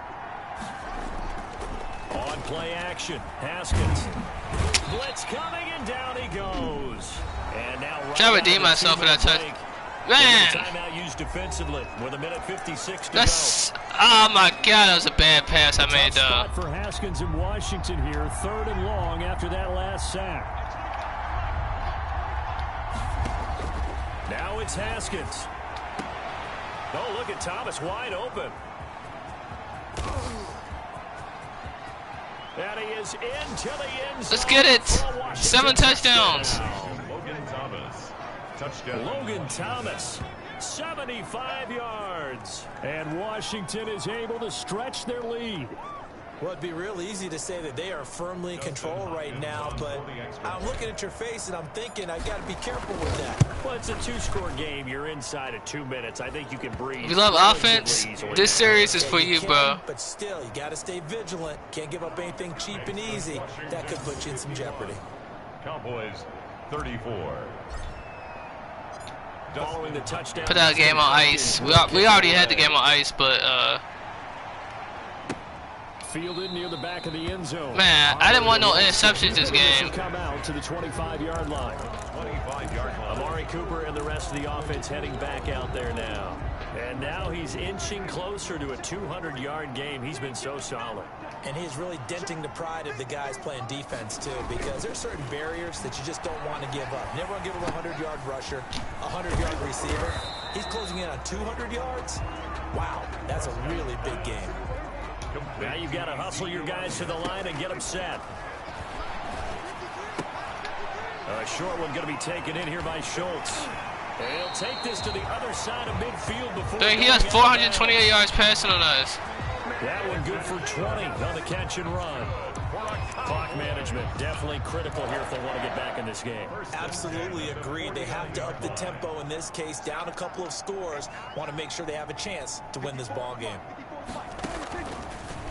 On play action, Haskins. Blitz coming, and down he goes. And now right Try to redeem myself for that touch. Man! Timeout used defensively with 1:56 to That's... Oh my God, that was a bad pass I made, though. spot for Haskins in Washington here. 3rd and long after that last sack. Now it's Haskins. Oh, look at Thomas wide open. And he is into the end zone. Let's get it. 7 touchdowns. Logan Thomas. Touchdown. Logan Thomas, 75 yards. And Washington is able to stretch their lead. Well, it'd be real easy to say that they are firmly in control right now, but I'm looking at your face and I'm thinking I got to be careful with that. Well, it's a 2-score game. You're inside of 2 minutes. I think you can breathe. If you love offense, this series is for you, bro. But still, you got to stay vigilant. Can't give up anything cheap and easy. That could put you in some jeopardy. Cowboys 34. Following the touchdown. Put that game on ice. We already had the game on ice, but Fielded near the back of the end zone. man, I didn't want no interceptions this game. Come out to the 25-yard line. 25-yard line. Amari Cooper and the rest of the offense heading back out there now. And now he's inching closer to a 200-yard game. He's been so solid. And he's really denting the pride of the guys playing defense, too, because there's certain barriers that you just don't want to give up. Never want to give him a 100-yard rusher, a 100-yard receiver. He's closing in on 200 yards. Wow, that's a really big game. Now you've got to hustle your guys to the line and get them set. A short one going to be taken in here by Schultz. And he'll take this to the other side of midfield before... Dude, he has 428 yards passing on us. That one good for 20 on the catch and run. Clock management definitely critical here if they want to get back in this game. Absolutely agreed. They have to up the tempo in this case, down a couple of scores. Want to make sure they have a chance to win this ball game.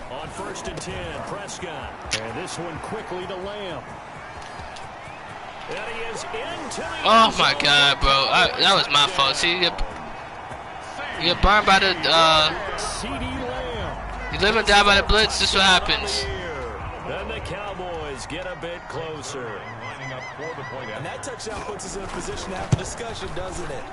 On 1st and 10, Prescott. And this one quickly to Lamb. And he is into the Oh my God, bro. That was my fault. See, you get burned by the CD Lamb. you live and die by the blitz. This is what happens. Then the Cowboys get a bit closer. And that touchdown puts us in a position to have a discussion, doesn't it?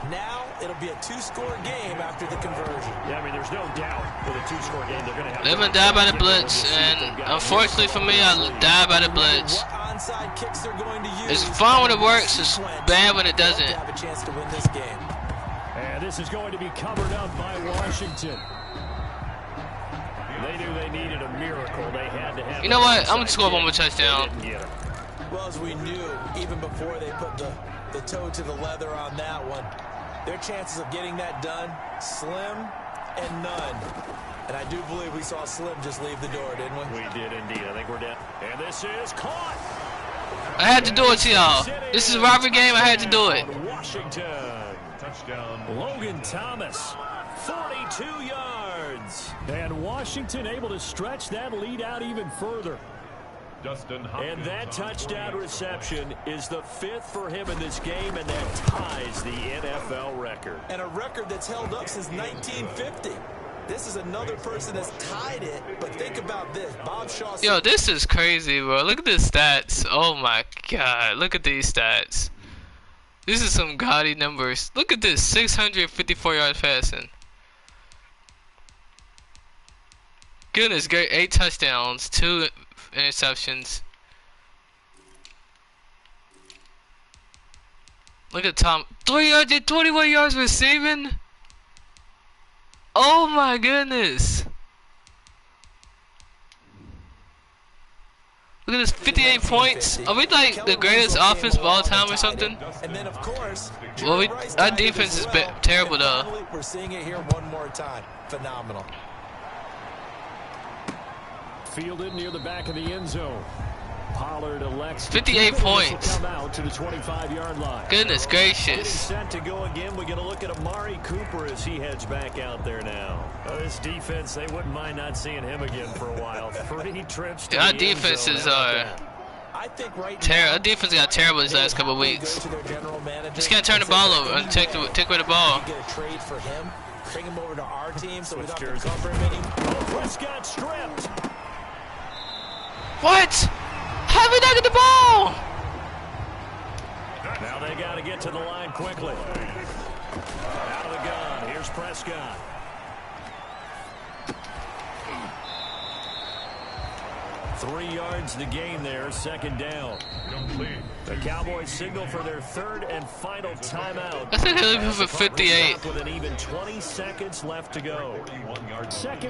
Now it'll be a 2-score game after the conversion. Yeah, I mean, there's no doubt with a 2-score game they're going to have. Live and die by the blitz, and unfortunately for me, I die by the blitz. What onside kicks they're going to use. It's fun when it works. It's bad when it doesn't. Have a chance to win this game. And this is going to be covered up by Washington. They knew they needed a miracle. They had to have. You know what? I'm gonna score one more touchdown. Well, as we knew, even before they put the toe to the leather on that one, their chances of getting that done, slim and none. And I do believe we saw Slim just leave the door, didn't we? We did indeed. I think we're down. And this is caught. I had to do it to y'all. This is a rivalry game. I had to do it. Washington. Touchdown. Logan Thomas. 42 yards. And Washington able to stretch that lead out even further. And that touchdown reception is the 5th for him in this game, and that ties the NFL record. And a record that's held up since 1950. This is another person that's tied it, but think about this. Bob Shaw. Yo, this is crazy, bro. Look at the stats. Oh my god. Look at these stats. This is some gaudy numbers. Look at this. 654 yards passing. Goodness, great. 8 touchdowns, 2 interceptions. Look at Tom. 321 yards receiving. Oh my goodness. Look at this, 58 points. Are we like the greatest offense of all time or something? And then of course, Well, our defense is terrible though. We're seeing it here one more time. Phenomenal. Fielded near the back of the end zone. Pollard elects 58 points. Come out to the 25-yard line. Goodness Getting gracious. set to go again. We're going to look at Amari Cooper as he heads back out there now. This defense, they wouldn't mind not seeing him again for a while. 3 trips to Our the end defenses zone. How about are that? I think right terrible. Our defense got terrible these last couple of weeks. Just can't turn the ball over and take away the ball. Get a trade for him, bring him over to our team, so we don't have to cover him anymore. Prescott stripped. What? How did we not get the ball? Now they got to get to the line quickly. Out of the gun. Here's Prescott. Three yards to gain there. 2nd down. The Cowboys signal for their 3rd and final timeout. I think they're looking for 58. With an even 20 seconds left to go.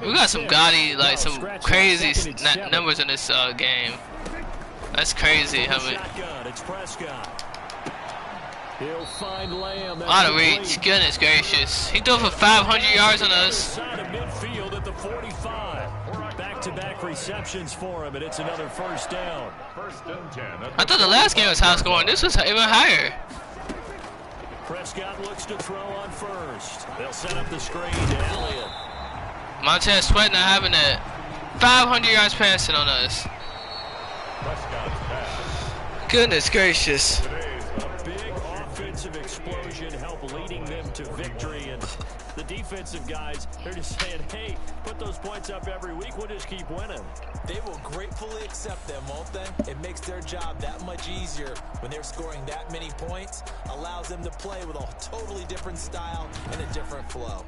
We got some gaudy, like some crazy numbers in this game. That's crazy how many. It's Prescott. He'll find Lamb. Out of reach. Goodness gracious. He threw for 500 yards on us. Side of midfield at the 45. Back-to-back receptions for him, and it's another 1st down. I thought the last game was high scoring. This was even higher. Prescott looks to throw on 1st. They'll set up the screen to Elliott. Montez Sweat not having it. 500 yards passing on us. Goodness gracious. A big offensive explosion help leading them to victory, and the defensive guys, they're just saying, hey, put those points up every week, we'll just keep winning. They will gratefully accept them, won't they? It makes their job that much easier when they're scoring that many points, allows them to play with a totally different style and a different flow.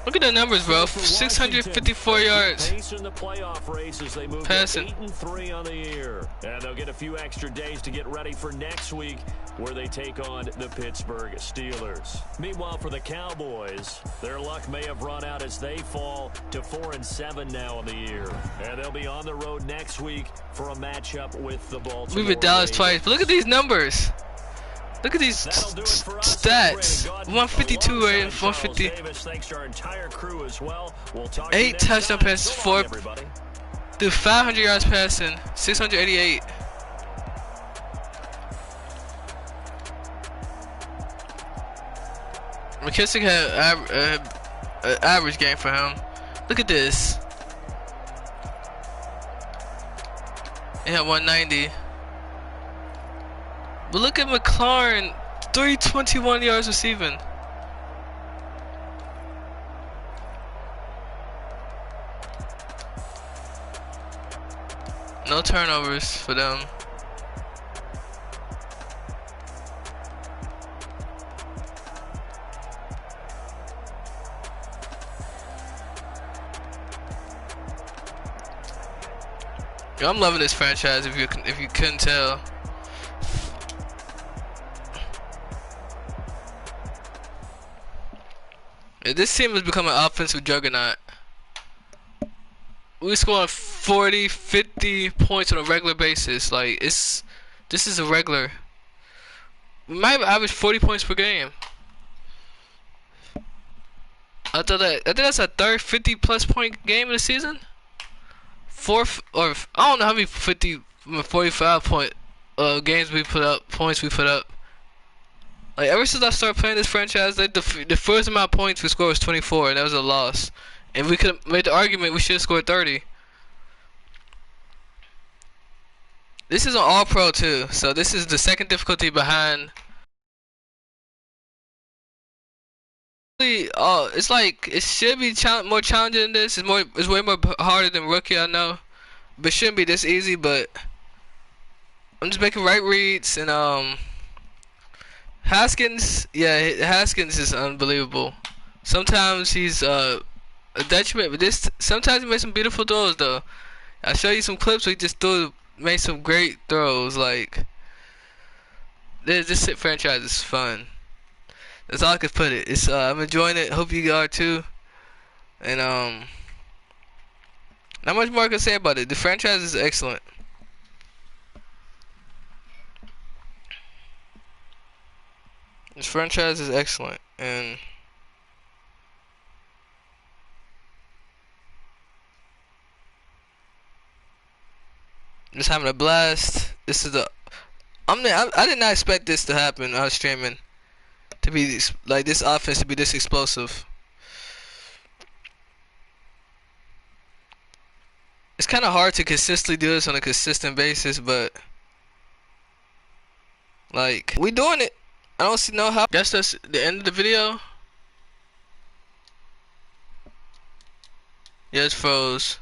Look at the numbers, bro. 654 yards. Pacing the playoff race as they move Passing. to 8-3 on the year. And they'll get a few extra days to get ready for next week, where they take on the Pittsburgh Steelers. Meanwhile, for the Cowboys, their luck may have run out as they fall to 4-7 now in the year. And they'll be on the road next week for a matchup with the Baltimore We've been Dallas Ravens. twice, but look at these numbers. Look at these stats. 152 and 150. Thanks to our entire crew as well. We'll talk to you 8 next touchdown time. passes, So long, 4 everybody. through 500 yards passing, 688. McKissick had an average game for him. Look at this. He had 190. But look at McLaurin, 321 yards receiving. No turnovers for them. Yo, I'm loving this franchise. If you couldn't tell. This team has become an offensive juggernaut. We scored 40, 50 points on a regular basis. Like this is a regular. We might average 40 points per game. I think that's our third 50 plus point game of the season. Fourth, or I don't know how many 45 point games we put up, points we put up. Like ever since I started playing this franchise, like the first amount of points we scored was 24, and that was a loss. And we could have made the argument we should have scored 30. This is an all-pro too, so this is the second difficulty behind. It's like it should be more challenging than this. It's way more harder than rookie, I know, but it shouldn't be this easy. But I'm just making right reads, and Haskins, yeah, Haskins is unbelievable. Sometimes he's a detriment, but sometimes he makes some beautiful throws though. I'll show you some clips where he just made some great throws. Like this franchise is fun. That's all I could put it. I'm enjoying it. Hope you are too. And not much more I can say about it. The franchise is excellent. This franchise is excellent, and just having a blast. This is I did not expect this to happen. I was streaming to be like this offense to be this explosive. It's kind of hard to consistently do this on a consistent basis, but like we doing it. I don't see no how. Guess that's the end of the video. Yeah, it's froze.